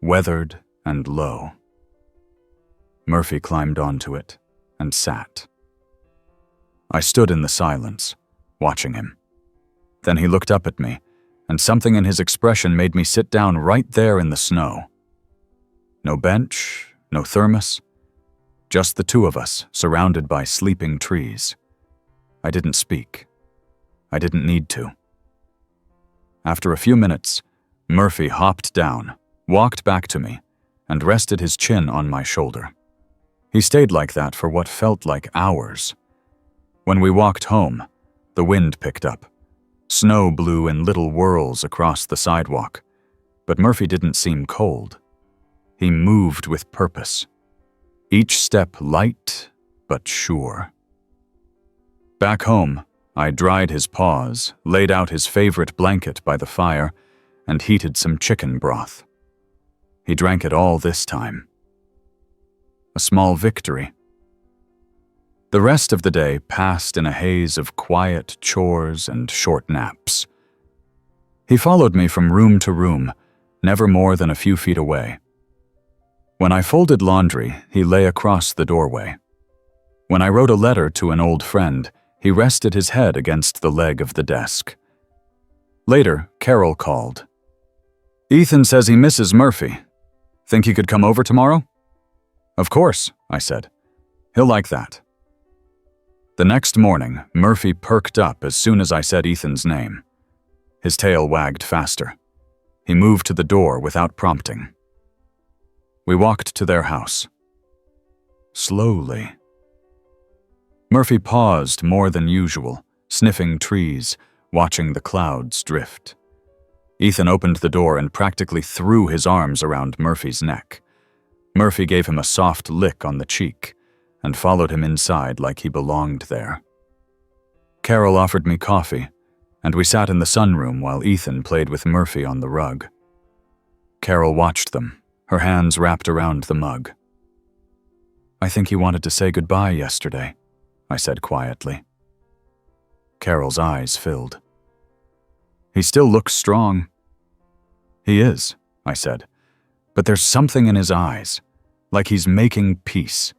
weathered and low. Murphy climbed onto it and sat. I stood in the silence, watching him. Then he looked up at me, and something in his expression made me sit down right there in the snow. No bench, no thermos, just the two of us, surrounded by sleeping trees. I didn't speak. I didn't need to. After a few minutes, Murphy hopped down, walked back to me, and rested his chin on my shoulder. He stayed like that for what felt like hours. When we walked home, the wind picked up. Snow blew in little whirls across the sidewalk, but Murphy didn't seem cold. He moved with purpose, each step light but sure. Back home, I dried his paws, laid out his favorite blanket by the fire, and heated some chicken broth. He drank it all this time. A small victory. The rest of the day passed in a haze of quiet chores and short naps. He followed me from room to room, never more than a few feet away. When I folded laundry, he lay across the doorway. When I wrote a letter to an old friend, he rested his head against the leg of the desk. Later, Carol called. "Ethan says he misses Murphy. Think he could come over tomorrow?" "Of course," I said. "He'll like that." The next morning, Murphy perked up as soon as I said Ethan's name. His tail wagged faster. He moved to the door without prompting. We walked to their house. Slowly. Murphy paused more than usual, sniffing trees, watching the clouds drift. Ethan opened the door and practically threw his arms around Murphy's neck. Murphy gave him a soft lick on the cheek and followed him inside like he belonged there. Carol offered me coffee, and we sat in the sunroom while Ethan played with Murphy on the rug. Carol watched them, her hands wrapped around the mug. "I think he wanted to say goodbye yesterday," I said quietly. Carol's eyes filled. "He still looks strong." "He is," I said, "but there's something in his eyes, like he's making peace."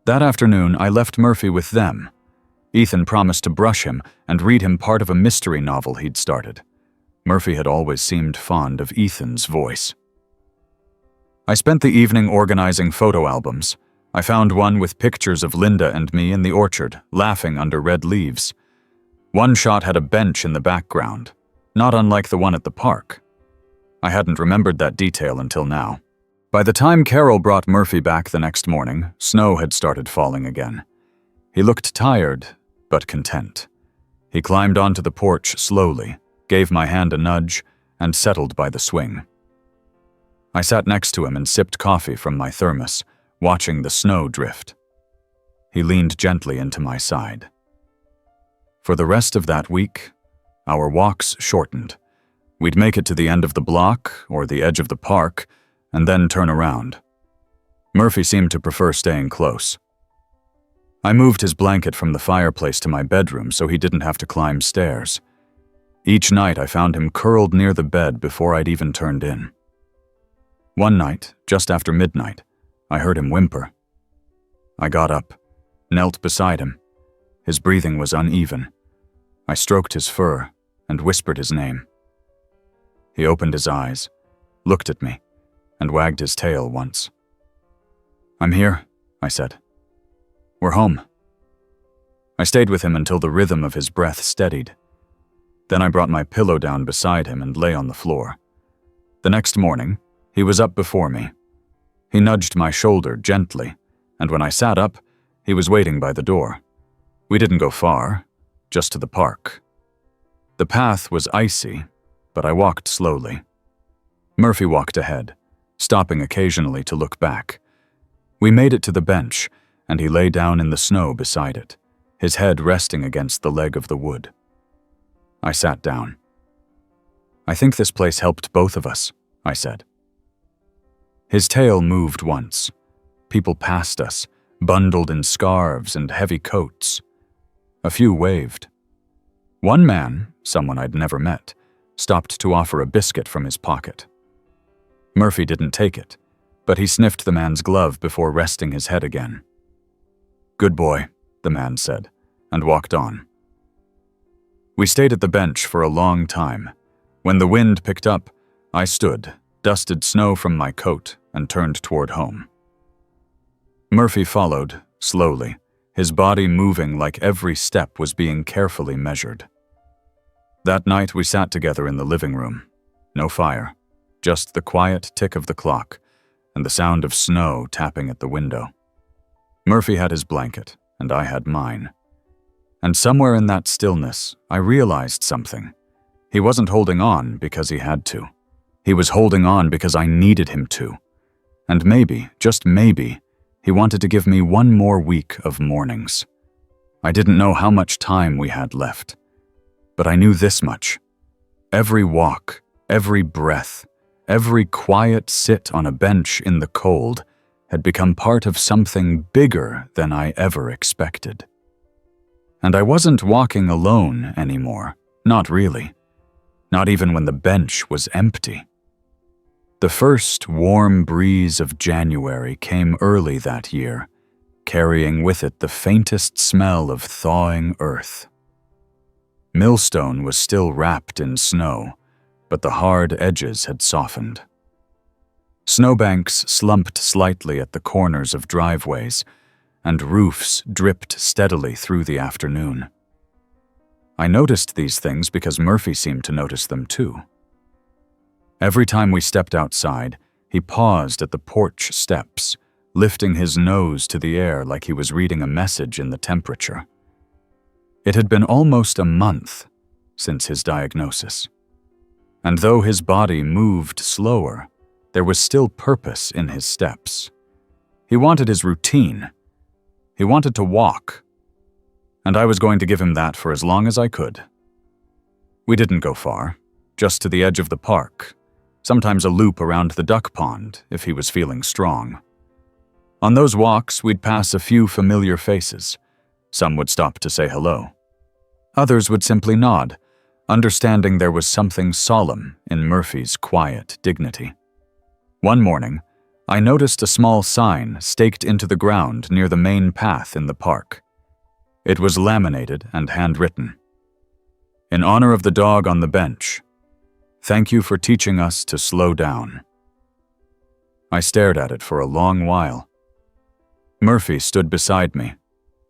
That afternoon, I left Murphy with them. Ethan promised to brush him and read him part of a mystery novel he'd started. Murphy had always seemed fond of Ethan's voice. I spent the evening organizing photo albums. I found one with pictures of Linda and me in the orchard, laughing under red leaves. One shot had a bench in the background, not unlike the one at the park. I hadn't remembered that detail until now. By the time Carol brought Murphy back the next morning, snow had started falling again. He looked tired, but content. He climbed onto the porch slowly, gave my hand a nudge, and settled by the swing. I sat next to him and sipped coffee from my thermos, watching the snow drift. He leaned gently into my side. For the rest of that week, our walks shortened. We'd make it to the end of the block or the edge of the park, and then turn around. Murphy seemed to prefer staying close. I moved his blanket from the fireplace to my bedroom so he didn't have to climb stairs. Each night I found him curled near the bed before I'd even turned in. One night, just after midnight, I heard him whimper. I got up, knelt beside him. His breathing was uneven. I stroked his fur and whispered his name. He opened his eyes, looked at me, and wagged his tail once. "I'm here," I said. "We're home." I stayed with him until the rhythm of his breath steadied. Then I brought my pillow down beside him and lay on the floor. The next morning, he was up before me. He nudged my shoulder gently, and when I sat up, he was waiting by the door. We didn't go far, just to the park. The path was icy, but I walked slowly. Murphy walked ahead, stopping occasionally to look back. We made it to the bench, and he lay down in the snow beside it, his head resting against the leg of the wood. I sat down. "I think this place helped both of us," I said. His tail moved once. People passed us, bundled in scarves and heavy coats. A few waved. One man, someone I'd never met, stopped to offer a biscuit from his pocket. Murphy didn't take it, but he sniffed the man's glove before resting his head again. "Good boy," the man said, and walked on. We stayed at the bench for a long time. When the wind picked up, I stood, dusted snow from my coat, and turned toward home. Murphy followed, slowly, his body moving like every step was being carefully measured. That night we sat together in the living room. No fire, just the quiet tick of the clock and the sound of snow tapping at the window. Murphy had his blanket, and I had mine. And somewhere in that stillness, I realized something. He wasn't holding on because he had to. He was holding on because I needed him to. And maybe, just maybe, he wanted to give me one more week of mornings. I didn't know how much time we had left, but I knew this much. Every walk, every breath, every quiet sit on a bench in the cold had become part of something bigger than I ever expected. And I wasn't walking alone anymore, not really. Not even when the bench was empty. The first warm breeze of January came early that year, carrying with it the faintest smell of thawing earth. Millstone was still wrapped in snow, but the hard edges had softened. Snowbanks slumped slightly at the corners of driveways, and roofs dripped steadily through the afternoon. I noticed these things because Murphy seemed to notice them too. Every time we stepped outside, he paused at the porch steps, lifting his nose to the air like he was reading a message in the temperature. It had been almost a month since his diagnosis. And though his body moved slower, there was still purpose in his steps. He wanted his routine. He wanted to walk. And I was going to give him that for as long as I could. We didn't go far, just to the edge of the park, sometimes a loop around the duck pond if he was feeling strong. On those walks, we'd pass a few familiar faces. Some would stop to say hello. Others would simply nod, understanding there was something solemn in Murphy's quiet dignity. One morning, I noticed a small sign staked into the ground near the main path in the park. It was laminated and handwritten. "In honor of the dog on the bench, thank you for teaching us to slow down." I stared at it for a long while. Murphy stood beside me,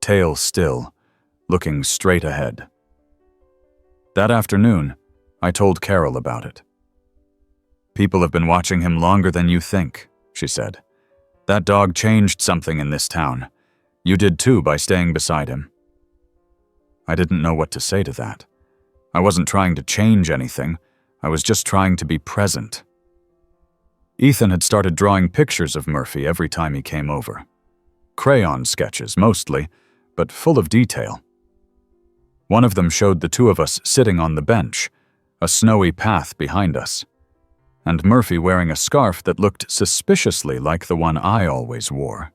tail still, looking straight ahead. That afternoon, I told Carol about it. "People have been watching him longer than you think," she said. "That dog changed something in this town. You did too by staying beside him." I didn't know what to say to that. I wasn't trying to change anything. I was just trying to be present. Ethan had started drawing pictures of Murphy every time he came over. Crayon sketches, mostly, but full of detail. One of them showed the two of us sitting on the bench, a snowy path behind us, and Murphy wearing a scarf that looked suspiciously like the one I always wore.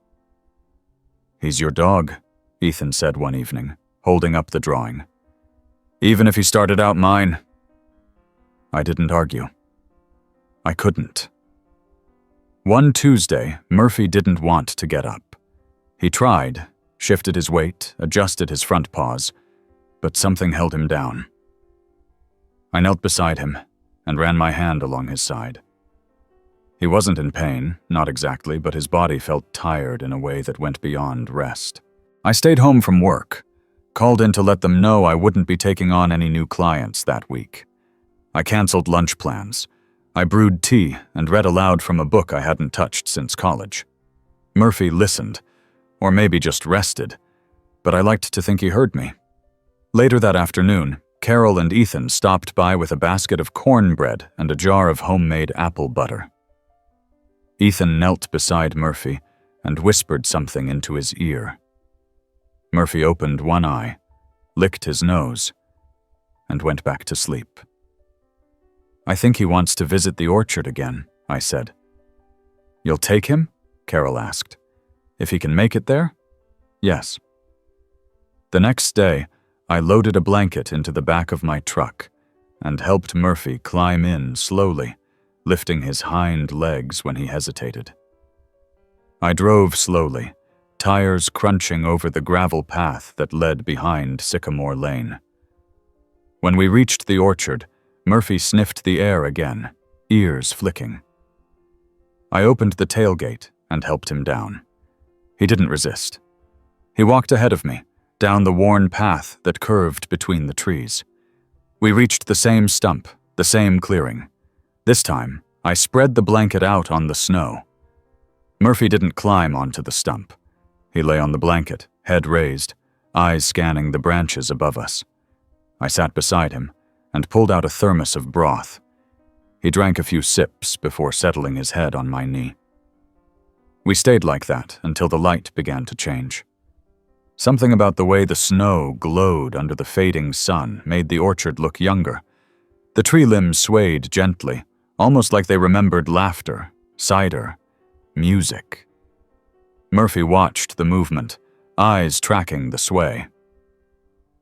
"He's your dog," Ethan said one evening, holding up the drawing. "Even if he started out mine, I didn't argue. I couldn't. One Tuesday, Murphy didn't want to get up. He tried, shifted his weight, adjusted his front paws, but something held him down. I knelt beside him and ran my hand along his side. He wasn't in pain, not exactly, but his body felt tired in a way that went beyond rest. I stayed home from work, called in to let them know I wouldn't be taking on any new clients that week. I canceled lunch plans. I brewed tea and read aloud from a book I hadn't touched since college. Murphy listened, or maybe just rested, but I liked to think he heard me. Later that afternoon, Carol and Ethan stopped by with a basket of cornbread and a jar of homemade apple butter. Ethan knelt beside Murphy and whispered something into his ear. Murphy opened one eye, licked his nose, and went back to sleep. I think he wants to visit the orchard again, I said. You'll take him? Carol asked. If he can make it there? Yes. The next day, I loaded a blanket into the back of my truck and helped Murphy climb in slowly, lifting his hind legs when he hesitated. I drove slowly, tires crunching over the gravel path that led behind Sycamore Lane. When we reached the orchard, Murphy sniffed the air again, ears flicking. I opened the tailgate and helped him down. He didn't resist. He walked ahead of me, down the worn path that curved between the trees. We reached the same stump, the same clearing. This time, I spread the blanket out on the snow. Murphy didn't climb onto the stump. He lay on the blanket, head raised, eyes scanning the branches above us. I sat beside him and pulled out a thermos of broth. He drank a few sips before settling his head on my knee. We stayed like that until the light began to change. Something about the way the snow glowed under the fading sun made the orchard look younger. The tree limbs swayed gently, almost like they remembered laughter, cider, music. Murphy watched the movement, eyes tracking the sway.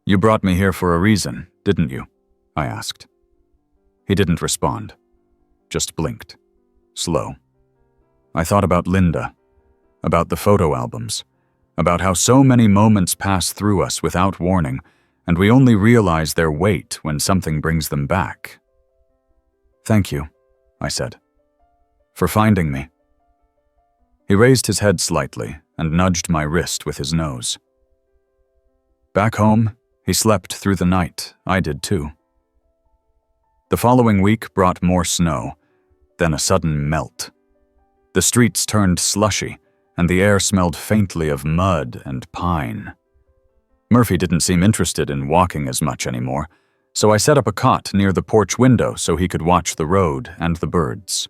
You brought me here for a reason, didn't you? I asked. He didn't respond, just blinked, slow. I thought about Linda, about the photo albums, about how so many moments pass through us without warning, and we only realize their weight when something brings them back. Thank you, I said, for finding me. He raised his head slightly and nudged my wrist with his nose. Back home, he slept through the night. I did too. The following week brought more snow, then a sudden melt. The streets turned slushy, and the air smelled faintly of mud and pine. Murphy didn't seem interested in walking as much anymore, so I set up a cot near the porch window so he could watch the road and the birds.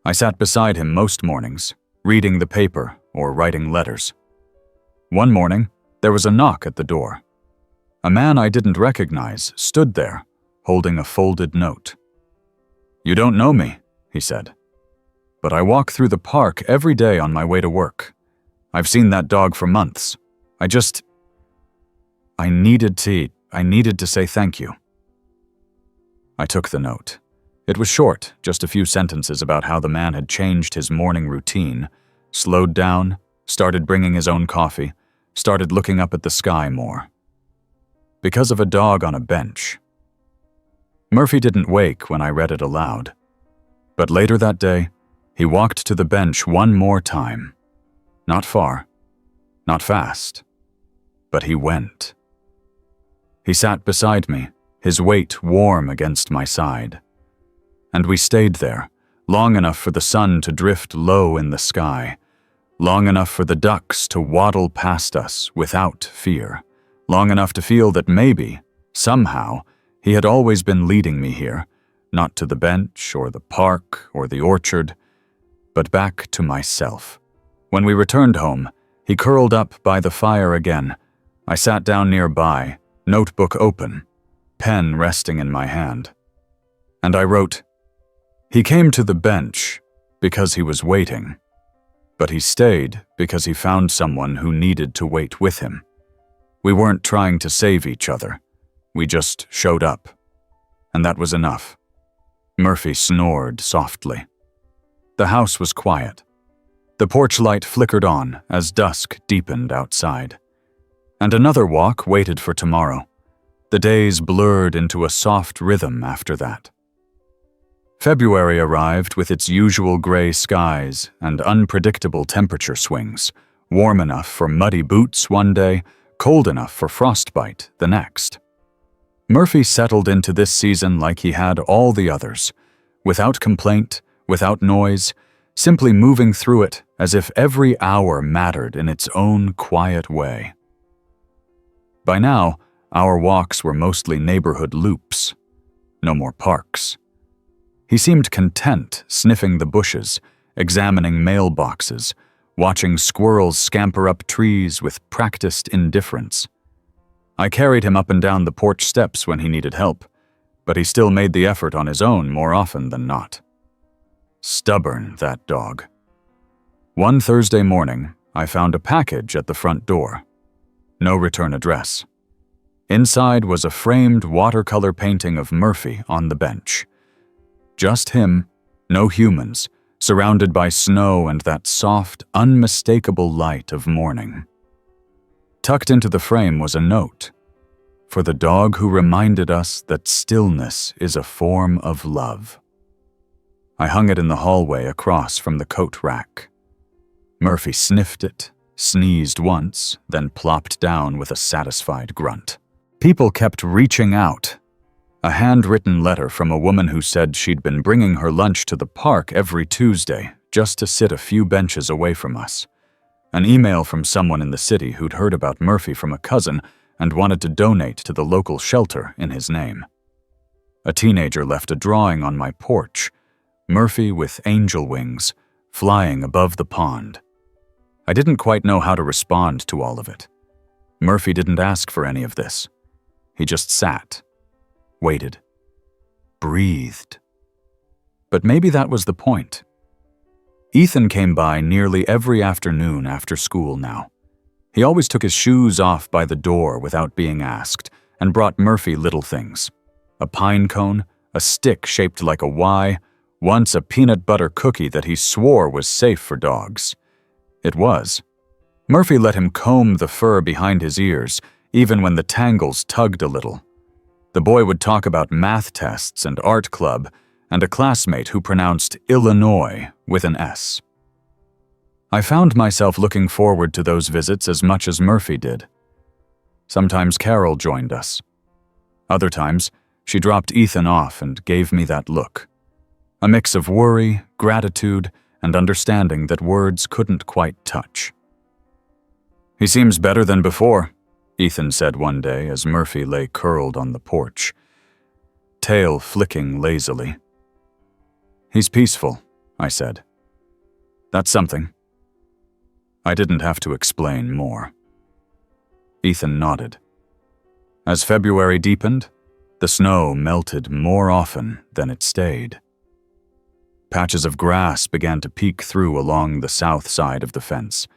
I sat beside him most mornings, reading the paper or writing letters. One morning, there was a knock at the door. A man I didn't recognize stood there, holding a folded note. You don't know me, he said, but I walk through the park every day on my way to work. I've seen that dog for months. I needed to say thank you. I took the note. It was short, just a few sentences about how the man had changed his morning routine, slowed down, started bringing his own coffee, started looking up at the sky more. Because of a dog on a bench. Murphy didn't wake when I read it aloud. But later that day, he walked to the bench one more time. Not far, not fast, but he went. He sat beside me, his weight warm against my side. And we stayed there, long enough for the sun to drift low in the sky, long enough for the ducks to waddle past us without fear, long enough to feel that maybe, somehow, he had always been leading me here, not to the bench or the park or the orchard, but back to myself. When we returned home, he curled up by the fire again. I sat down nearby, notebook open, pen resting in my hand. And I wrote, he came to the bench because he was waiting, but he stayed because he found someone who needed to wait with him. We weren't trying to save each other. We just showed up. And that was enough. Murphy snored softly. The house was quiet. The porch light flickered on as dusk deepened outside. And another walk waited for tomorrow. The days blurred into a soft rhythm after that. February arrived with its usual gray skies and unpredictable temperature swings, warm enough for muddy boots one day, cold enough for frostbite the next. Murphy settled into this season like he had all the others, without complaint, without noise, simply moving through it as if every hour mattered in its own quiet way. By now, our walks were mostly neighborhood loops. No more parks. He seemed content sniffing the bushes, examining mailboxes, watching squirrels scamper up trees with practiced indifference. I carried him up and down the porch steps when he needed help, but he still made the effort on his own more often than not. Stubborn, that dog. One Thursday morning, I found a package at the front door. No return address. Inside was a framed watercolor painting of Murphy on the bench. Just him, no humans, surrounded by snow and that soft, unmistakable light of morning. Tucked into the frame was a note, for the dog who reminded us that stillness is a form of love. I hung it in the hallway across from the coat rack. Murphy sniffed it, sneezed once, then plopped down with a satisfied grunt. People kept reaching out. A handwritten letter from a woman who said she'd been bringing her lunch to the park every Tuesday just to sit a few benches away from us. An email from someone in the city who'd heard about Murphy from a cousin and wanted to donate to the local shelter in his name. A teenager left a drawing on my porch, Murphy with angel wings, flying above the pond. I didn't quite know how to respond to all of it. Murphy didn't ask for any of this. He just sat, waited, breathed. But maybe that was the point. Ethan came by nearly every afternoon after school now. He always took his shoes off by the door without being asked and brought Murphy little things. A pine cone, a stick shaped like a Y, once a peanut butter cookie that he swore was safe for dogs. It was. Murphy let him comb the fur behind his ears, even when the tangles tugged a little. The boy would talk about math tests and art club, and a classmate who pronounced Illinois with an S. I found myself looking forward to those visits as much as Murphy did. Sometimes Carol joined us. Other times, she dropped Ethan off and gave me that look. A mix of worry, gratitude, and understanding that words couldn't quite touch. "He seems better than before," Ethan said one day as Murphy lay curled on the porch, tail flicking lazily. "He's peaceful," I said. "That's something." I didn't have to explain more. Ethan nodded. As February deepened, the snow melted more often than it stayed. Patches of grass began to peek through along the south side of the fence,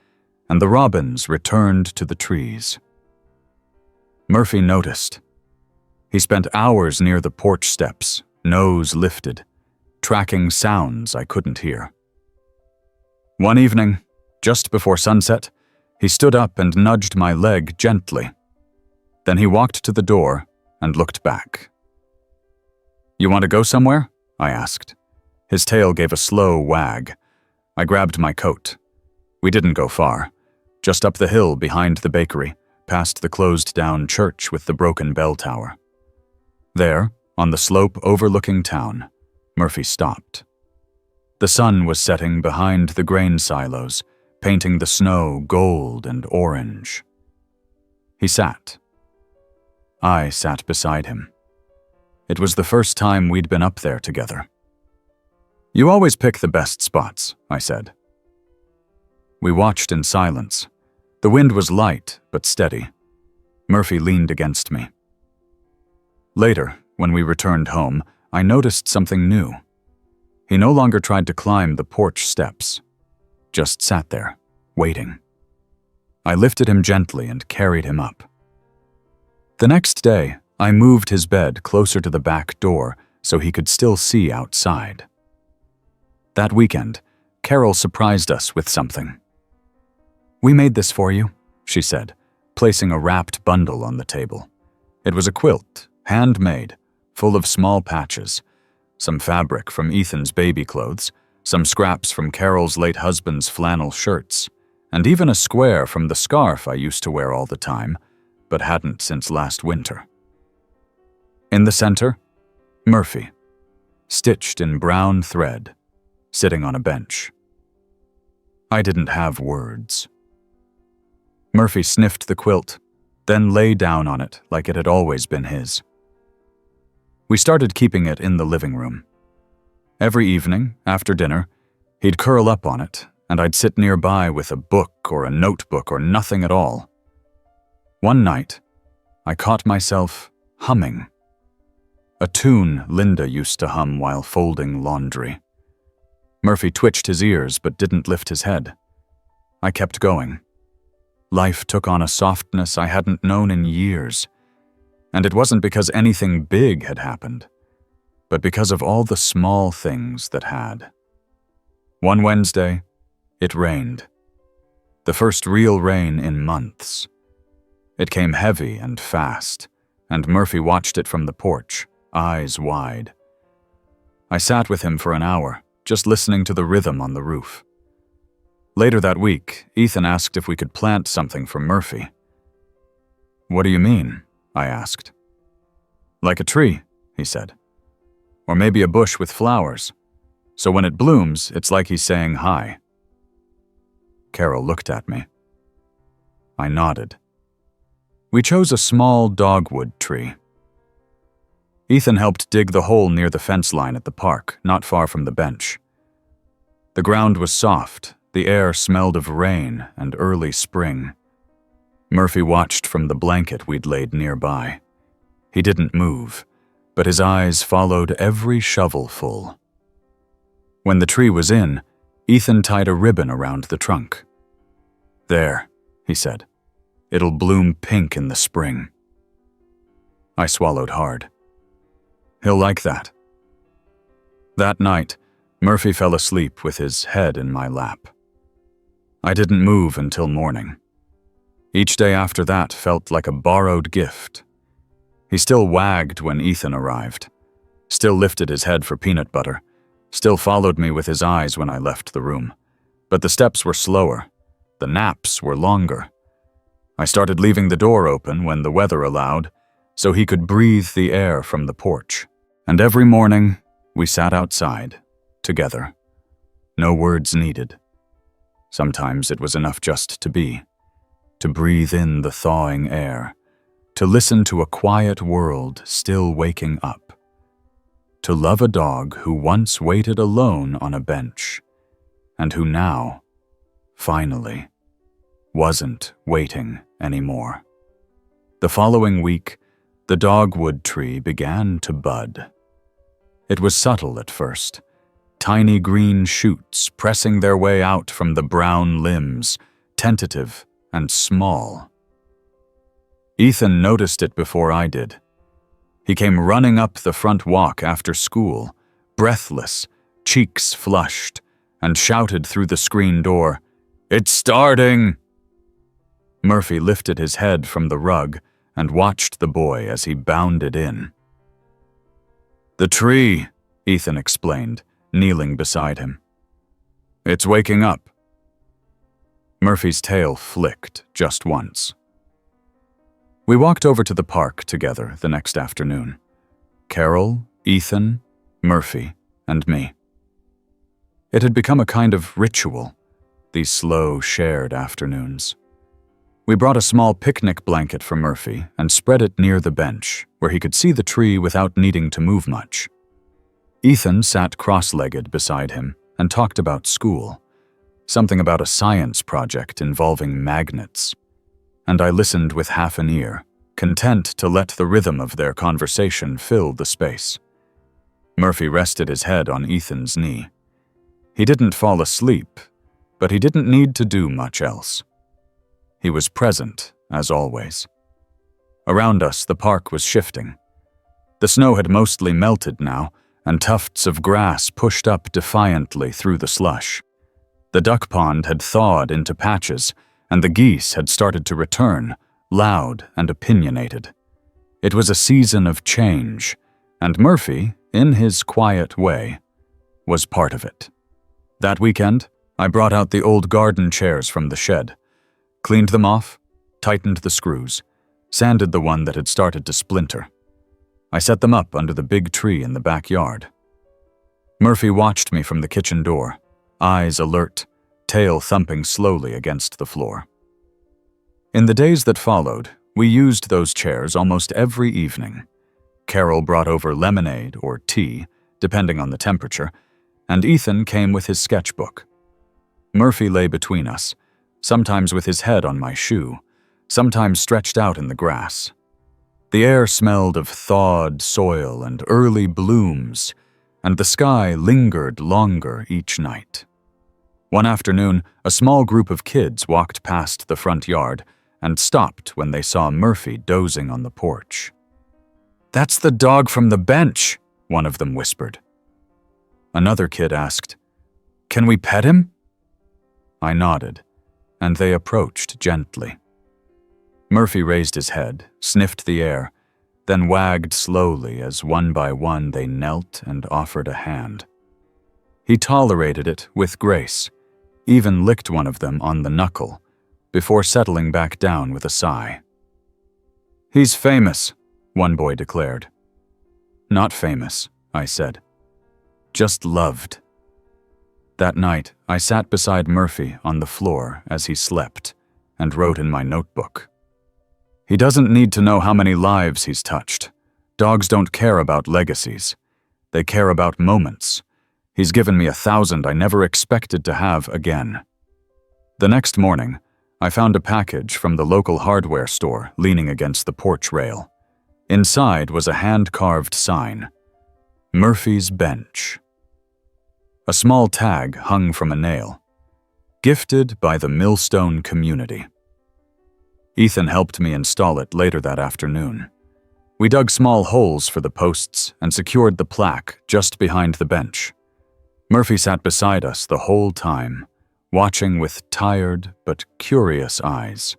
and the robins returned to the trees. Murphy noticed. He spent hours near the porch steps, nose lifted, tracking sounds I couldn't hear. One evening, just before sunset, he stood up and nudged my leg gently. Then he walked to the door and looked back. "You want to go somewhere?" I asked. His tail gave a slow wag. I grabbed my coat. We didn't go far, just up the hill behind the bakery, past the closed-down church with the broken bell tower. There, on the slope overlooking town, Murphy stopped. The sun was setting behind the grain silos, painting the snow gold and orange. He sat. I sat beside him. It was the first time we'd been up there together. "You always pick the best spots," I said. We watched in silence. The wind was light but steady. Murphy leaned against me. Later, when we returned home, I noticed something new. He no longer tried to climb the porch steps, just sat there, waiting. I lifted him gently and carried him up. The next day, I moved his bed closer to the back door so he could still see outside. That weekend, Carol surprised us with something. "We made this for you," she said, placing a wrapped bundle on the table. It was a quilt, handmade, full of small patches, some fabric from Ethan's baby clothes, some scraps from Carol's late husband's flannel shirts, and even a square from the scarf I used to wear all the time, but hadn't since last winter. In the center, Murphy, stitched in brown thread, sitting on a bench. I didn't have words. Murphy sniffed the quilt, then lay down on it like it had always been his. We started keeping it in the living room. Every evening, after dinner, he'd curl up on it, and I'd sit nearby with a book or a notebook or nothing at all. One night, I caught myself humming. A tune Linda used to hum while folding laundry. Murphy twitched his ears but didn't lift his head. I kept going. Life took on a softness I hadn't known in years, and it wasn't because anything big had happened, but because of all the small things that had. One Wednesday, it rained. The first real rain in months. It came heavy and fast, and Murphy watched it from the porch, eyes wide. I sat with him for an hour, just listening to the rhythm on the roof. Later that week, Ethan asked if we could plant something for Murphy. "What do you mean?" I asked. "Like a tree," he said. "Or maybe a bush with flowers. So when it blooms, it's like he's saying hi." Carol looked at me. I nodded. We chose a small dogwood tree. Ethan helped dig the hole near the fence line at the park, not far from the bench. The ground was soft, the air smelled of rain and early spring. Murphy watched from the blanket we'd laid nearby. He didn't move, but his eyes followed every shovelful. When the tree was in, Ethan tied a ribbon around the trunk. "There," he said. "It'll bloom pink in the spring." I swallowed hard. He'll like that. That night, Murphy fell asleep with his head in my lap. I didn't move until morning. Each day after that felt like a borrowed gift. He still wagged when Ethan arrived, still lifted his head for peanut butter, still followed me with his eyes when I left the room. But the steps were slower, the naps were longer. I started leaving the door open when the weather allowed, so he could breathe the air from the porch. And every morning, we sat outside, together. No words needed. Sometimes it was enough just to be, to breathe in the thawing air, to listen to a quiet world still waking up, to love a dog who once waited alone on a bench, and who now, finally, wasn't waiting anymore. The following week, the dogwood tree began to bud. It was subtle at first, tiny green shoots pressing their way out from the brown limbs, tentative and small. Ethan noticed it before I did. He came running up the front walk after school, breathless, cheeks flushed, and shouted through the screen door, "It's starting!" Murphy lifted his head from the rug and watched the boy as he bounded in. "The tree," Ethan explained, kneeling beside him. "It's waking up." Murphy's tail flicked just once. We walked over to the park together the next afternoon. Carol, Ethan, Murphy, and me. It had become a kind of ritual, these slow, shared afternoons. We brought a small picnic blanket for Murphy and spread it near the bench, where he could see the tree without needing to move much. Ethan sat cross-legged beside him and talked about school, something about a science project involving magnets. And I listened with half an ear, content to let the rhythm of their conversation fill the space. Murphy rested his head on Ethan's knee. He didn't fall asleep, but he didn't need to do much else. He was present, as always. Around us, the park was shifting. The snow had mostly melted now, and tufts of grass pushed up defiantly through the slush. The duck pond had thawed into patches, and the geese had started to return, loud and opinionated. It was a season of change, and Murphy, in his quiet way, was part of it. That weekend, I brought out the old garden chairs from the shed, cleaned them off, tightened the screws, sanded the one that had started to splinter. I set them up under the big tree in the backyard. Murphy watched me from the kitchen door, eyes alert, tail thumping slowly against the floor. In the days that followed, we used those chairs almost every evening. Carol brought over lemonade or tea, depending on the temperature, and Ethan came with his sketchbook. Murphy lay between us, sometimes with his head on my shoe, sometimes stretched out in the grass. The air smelled of thawed soil and early blooms, and the sky lingered longer each night. One afternoon, a small group of kids walked past the front yard and stopped when they saw Murphy dozing on the porch. "That's the dog from the bench," one of them whispered. Another kid asked, "Can we pet him?" I nodded, and they approached gently. Murphy raised his head, sniffed the air, then wagged slowly as one by one they knelt and offered a hand. He tolerated it with grace, even licked one of them on the knuckle, before settling back down with a sigh. "He's famous," one boy declared. "Not famous," I said. "Just loved." That night, I sat beside Murphy on the floor as he slept and wrote in my notebook. "He doesn't need to know how many lives he's touched. Dogs don't care about legacies. They care about moments. He's given me 1,000 I never expected to have again." The next morning, I found a package from the local hardware store leaning against the porch rail. Inside was a hand-carved sign, "Murphy's Bench." A small tag hung from a nail, "Gifted by the Millstone community." Ethan helped me install it later that afternoon. We dug small holes for the posts and secured the plaque just behind the bench. Murphy sat beside us the whole time, watching with tired but curious eyes.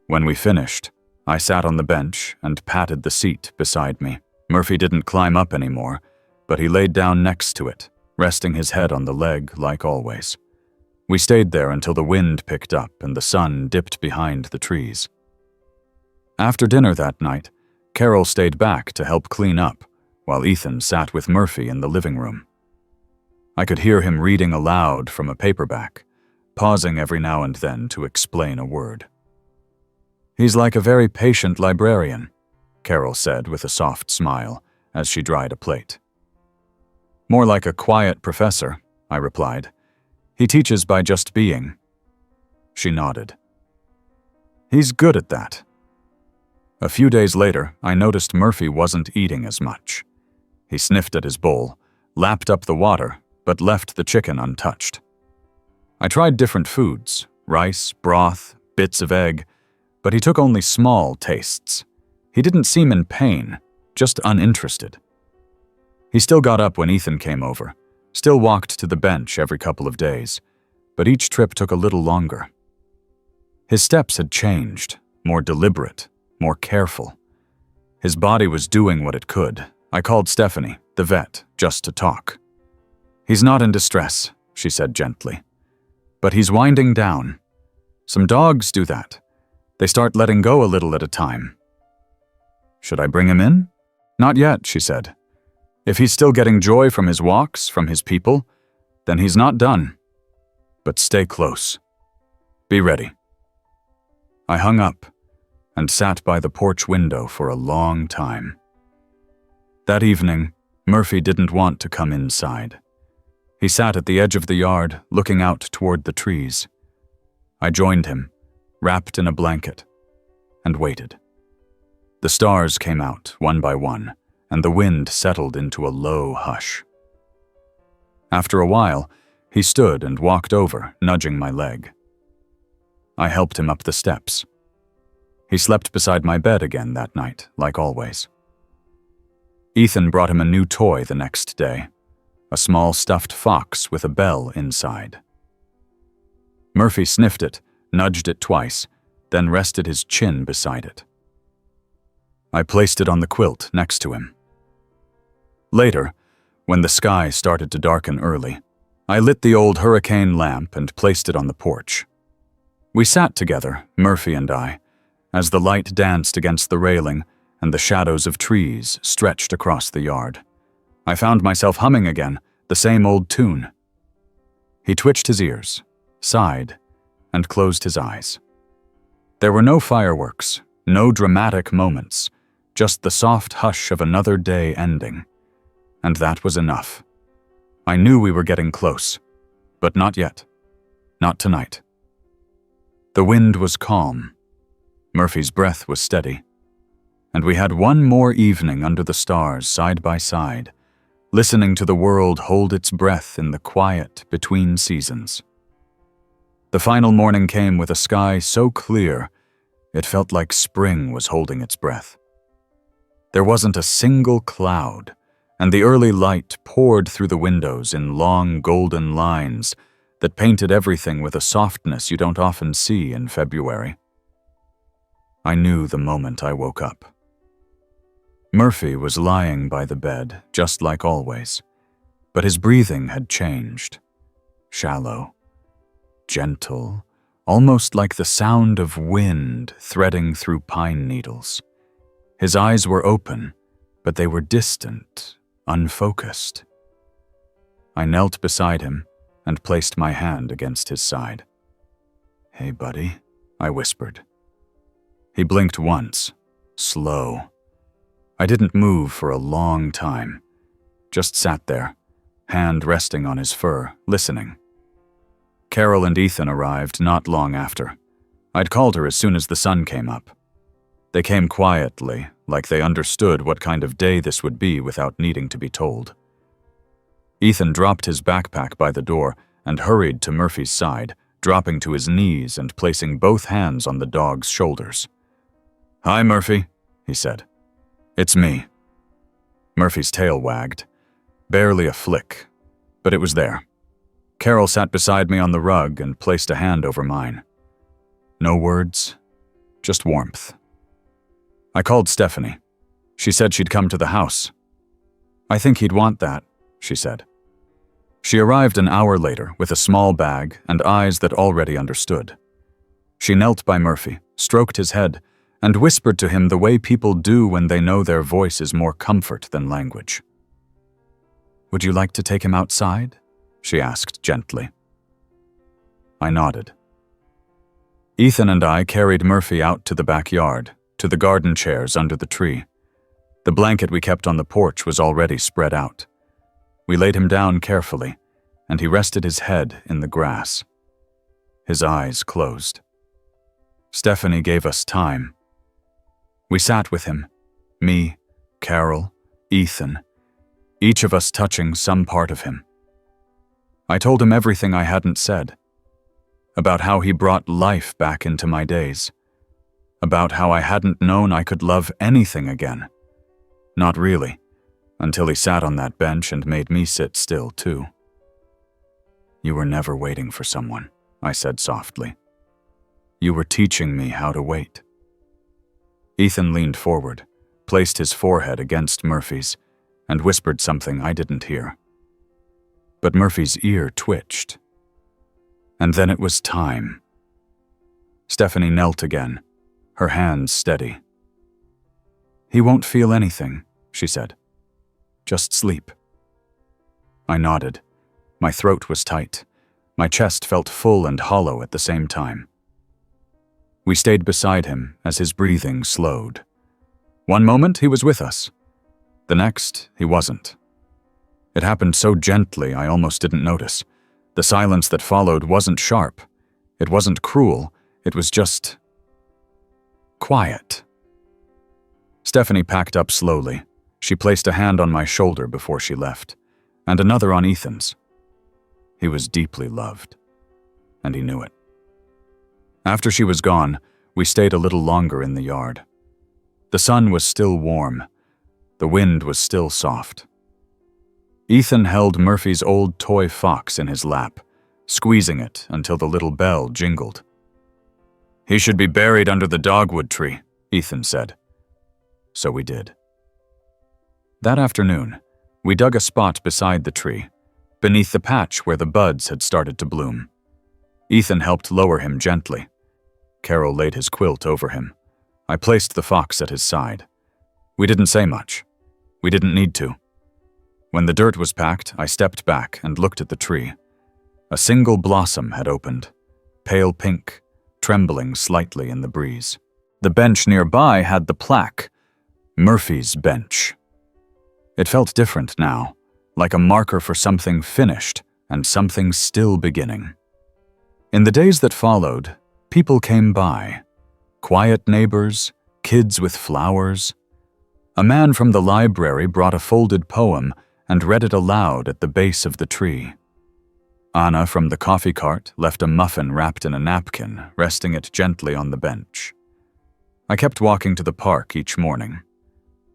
When we finished, I sat on the bench and patted the seat beside me. Murphy didn't climb up anymore, but he laid down next to it, resting his head on the leg like always. We stayed there until the wind picked up and the sun dipped behind the trees. After dinner that night, Carol stayed back to help clean up, while Ethan sat with Murphy in the living room. I could hear him reading aloud from a paperback, pausing every now and then to explain a word. "He's like a very patient librarian," Carol said with a soft smile as she dried a plate. "More like a quiet professor," I replied. "He teaches by just being." She nodded. "He's good at that." A few days later, I noticed Murphy wasn't eating as much. He sniffed at his bowl, lapped up the water, but left the chicken untouched. I tried different foods, rice, broth, bits of egg, but he took only small tastes. He didn't seem in pain, just uninterested. He still got up when Ethan came over, still walked to the bench every couple of days, but each trip took a little longer. His steps had changed, more deliberate, more careful. His body was doing what it could. I called Stephanie, the vet, just to talk. "He's not in distress," she said gently. "But he's winding down. Some dogs do that. They start letting go a little at a time." "Should I bring him in?" "Not yet," she said. "If he's still getting joy from his walks, from his people, then he's not done. But stay close. Be ready." I hung up and sat by the porch window for a long time. That evening, Murphy didn't want to come inside. He sat at the edge of the yard, looking out toward the trees. I joined him, wrapped in a blanket, and waited. The stars came out one by one, and the wind settled into a low hush. After a while, he stood and walked over, nudging my leg. I helped him up the steps. He slept beside my bed again that night, like always. Ethan brought him a new toy the next day, a small stuffed fox with a bell inside. Murphy sniffed it, nudged it twice, then rested his chin beside it. I placed it on the quilt next to him. Later, when the sky started to darken early, I lit the old hurricane lamp and placed it on the porch. We sat together, Murphy and I, as the light danced against the railing and the shadows of trees stretched across the yard. I found myself humming again, the same old tune. He twitched his ears, sighed, and closed his eyes. There were no fireworks, no dramatic moments, just the soft hush of another day ending. And that was enough. I knew we were getting close, but not yet. Not tonight. The wind was calm. Murphy's breath was steady. And we had one more evening under the stars side by side, listening to the world hold its breath in the quiet between seasons. The final morning came with a sky so clear, it felt like spring was holding its breath. There wasn't a single cloud, and the early light poured through the windows in long golden lines that painted everything with a softness you don't often see in February. I knew the moment I woke up. Murphy was lying by the bed, just like always, but his breathing had changed. Shallow, gentle, almost like the sound of wind threading through pine needles. His eyes were open, but they were distant, unfocused. I knelt beside him and placed my hand against his side. "Hey, buddy," I whispered. He blinked once, slow. I didn't move for a long time, just sat there, hand resting on his fur, listening. Carol and Ethan arrived not long after. I'd called her as soon as the sun came up. They came quietly, like they understood what kind of day this would be without needing to be told. Ethan dropped his backpack by the door and hurried to Murphy's side, dropping to his knees and placing both hands on the dog's shoulders. "Hi, Murphy," he said. "It's me." Murphy's tail wagged. Barely a flick, but it was there. Carol sat beside me on the rug and placed a hand over mine. No words, just warmth. I called Stephanie. She said she'd come to the house. "I think he'd want that," she said. She arrived an hour later with a small bag and eyes that already understood. She knelt by Murphy, stroked his head, and whispered to him the way people do when they know their voice is more comfort than language. "Would you like to take him outside?" she asked gently. I nodded. Ethan and I carried Murphy out to the backyard, to the garden chairs under the tree. The blanket we kept on the porch was already spread out. We laid him down carefully, and he rested his head in the grass. His eyes closed. Stephanie gave us time. We sat with him, me, Carol, Ethan, each of us touching some part of him. I told him everything I hadn't said, about how he brought life back into my days, about how I hadn't known I could love anything again. Not really, until he sat on that bench and made me sit still too. "You were never waiting for someone," I said softly. "You were teaching me how to wait." Ethan leaned forward, placed his forehead against Murphy's, and whispered something I didn't hear. But Murphy's ear twitched. And then it was time. Stephanie knelt again, her hands steady. "He won't feel anything," she said. "Just sleep." I nodded. My throat was tight. My chest felt full and hollow at the same time. We stayed beside him as his breathing slowed. One moment he was with us. The next, he wasn't. It happened so gently I almost didn't notice. The silence that followed wasn't sharp. It wasn't cruel. It was just quiet. Stephanie packed up slowly. She placed a hand on my shoulder before she left, and another on Ethan's. He was deeply loved, and he knew it. After she was gone, we stayed a little longer in the yard. The sun was still warm. The wind was still soft. Ethan held Murphy's old toy fox in his lap, squeezing it until the little bell jingled. "He should be buried under the dogwood tree," Ethan said. So we did. That afternoon, we dug a spot beside the tree, beneath the patch where the buds had started to bloom. Ethan helped lower him gently. Carol laid his quilt over him. I placed the fox at his side. We didn't say much. We didn't need to. When the dirt was packed, I stepped back and looked at the tree. A single blossom had opened, pale pink, trembling slightly in the breeze. The bench nearby had the plaque, "Murphy's Bench." It felt different now, like a marker for something finished and something still beginning. In the days that followed, people came by. Quiet neighbors, kids with flowers. A man from the library brought a folded poem and read it aloud at the base of the tree. Anna from the coffee cart left a muffin wrapped in a napkin, resting it gently on the bench. I kept walking to the park each morning.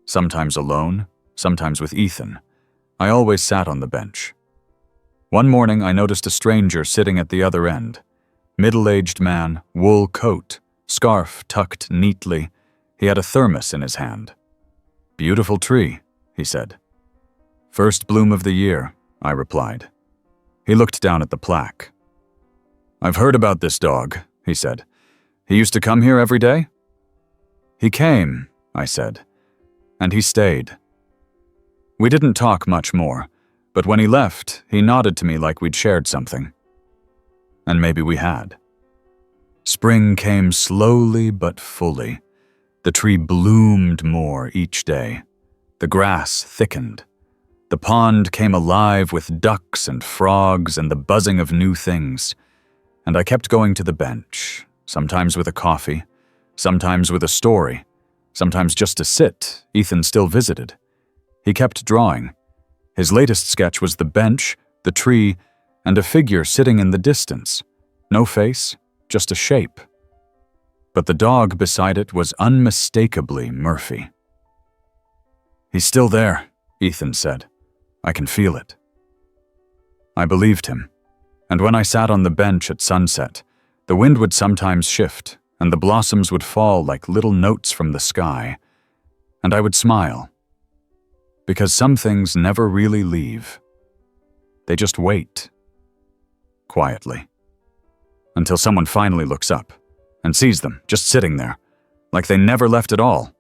Sometimes alone, sometimes with Ethan. I always sat on the bench. One morning I noticed a stranger sitting at the other end. Middle-aged man, wool coat, scarf tucked neatly. He had a thermos in his hand. "Beautiful tree," he said. "First bloom of the year," I replied. He looked down at the plaque. "I've heard about this dog," he said. "He used to come here every day?" "He came," I said, "and he stayed." We didn't talk much more, but when he left, he nodded to me like we'd shared something. And maybe we had. Spring came slowly but fully. The tree bloomed more each day. The grass thickened. The pond came alive with ducks and frogs and the buzzing of new things. And I kept going to the bench, sometimes with a coffee, sometimes with a story, sometimes just to sit. Ethan still visited. He kept drawing. His latest sketch was the bench, the tree, and a figure sitting in the distance. No face, just a shape. But the dog beside it was unmistakably Murphy. "He's still there," Ethan said. "I can feel it." I believed him, and when I sat on the bench at sunset, the wind would sometimes shift, and the blossoms would fall like little notes from the sky, and I would smile. Because some things never really leave. They just wait. Quietly. Until someone finally looks up and sees them just sitting there, like they never left at all.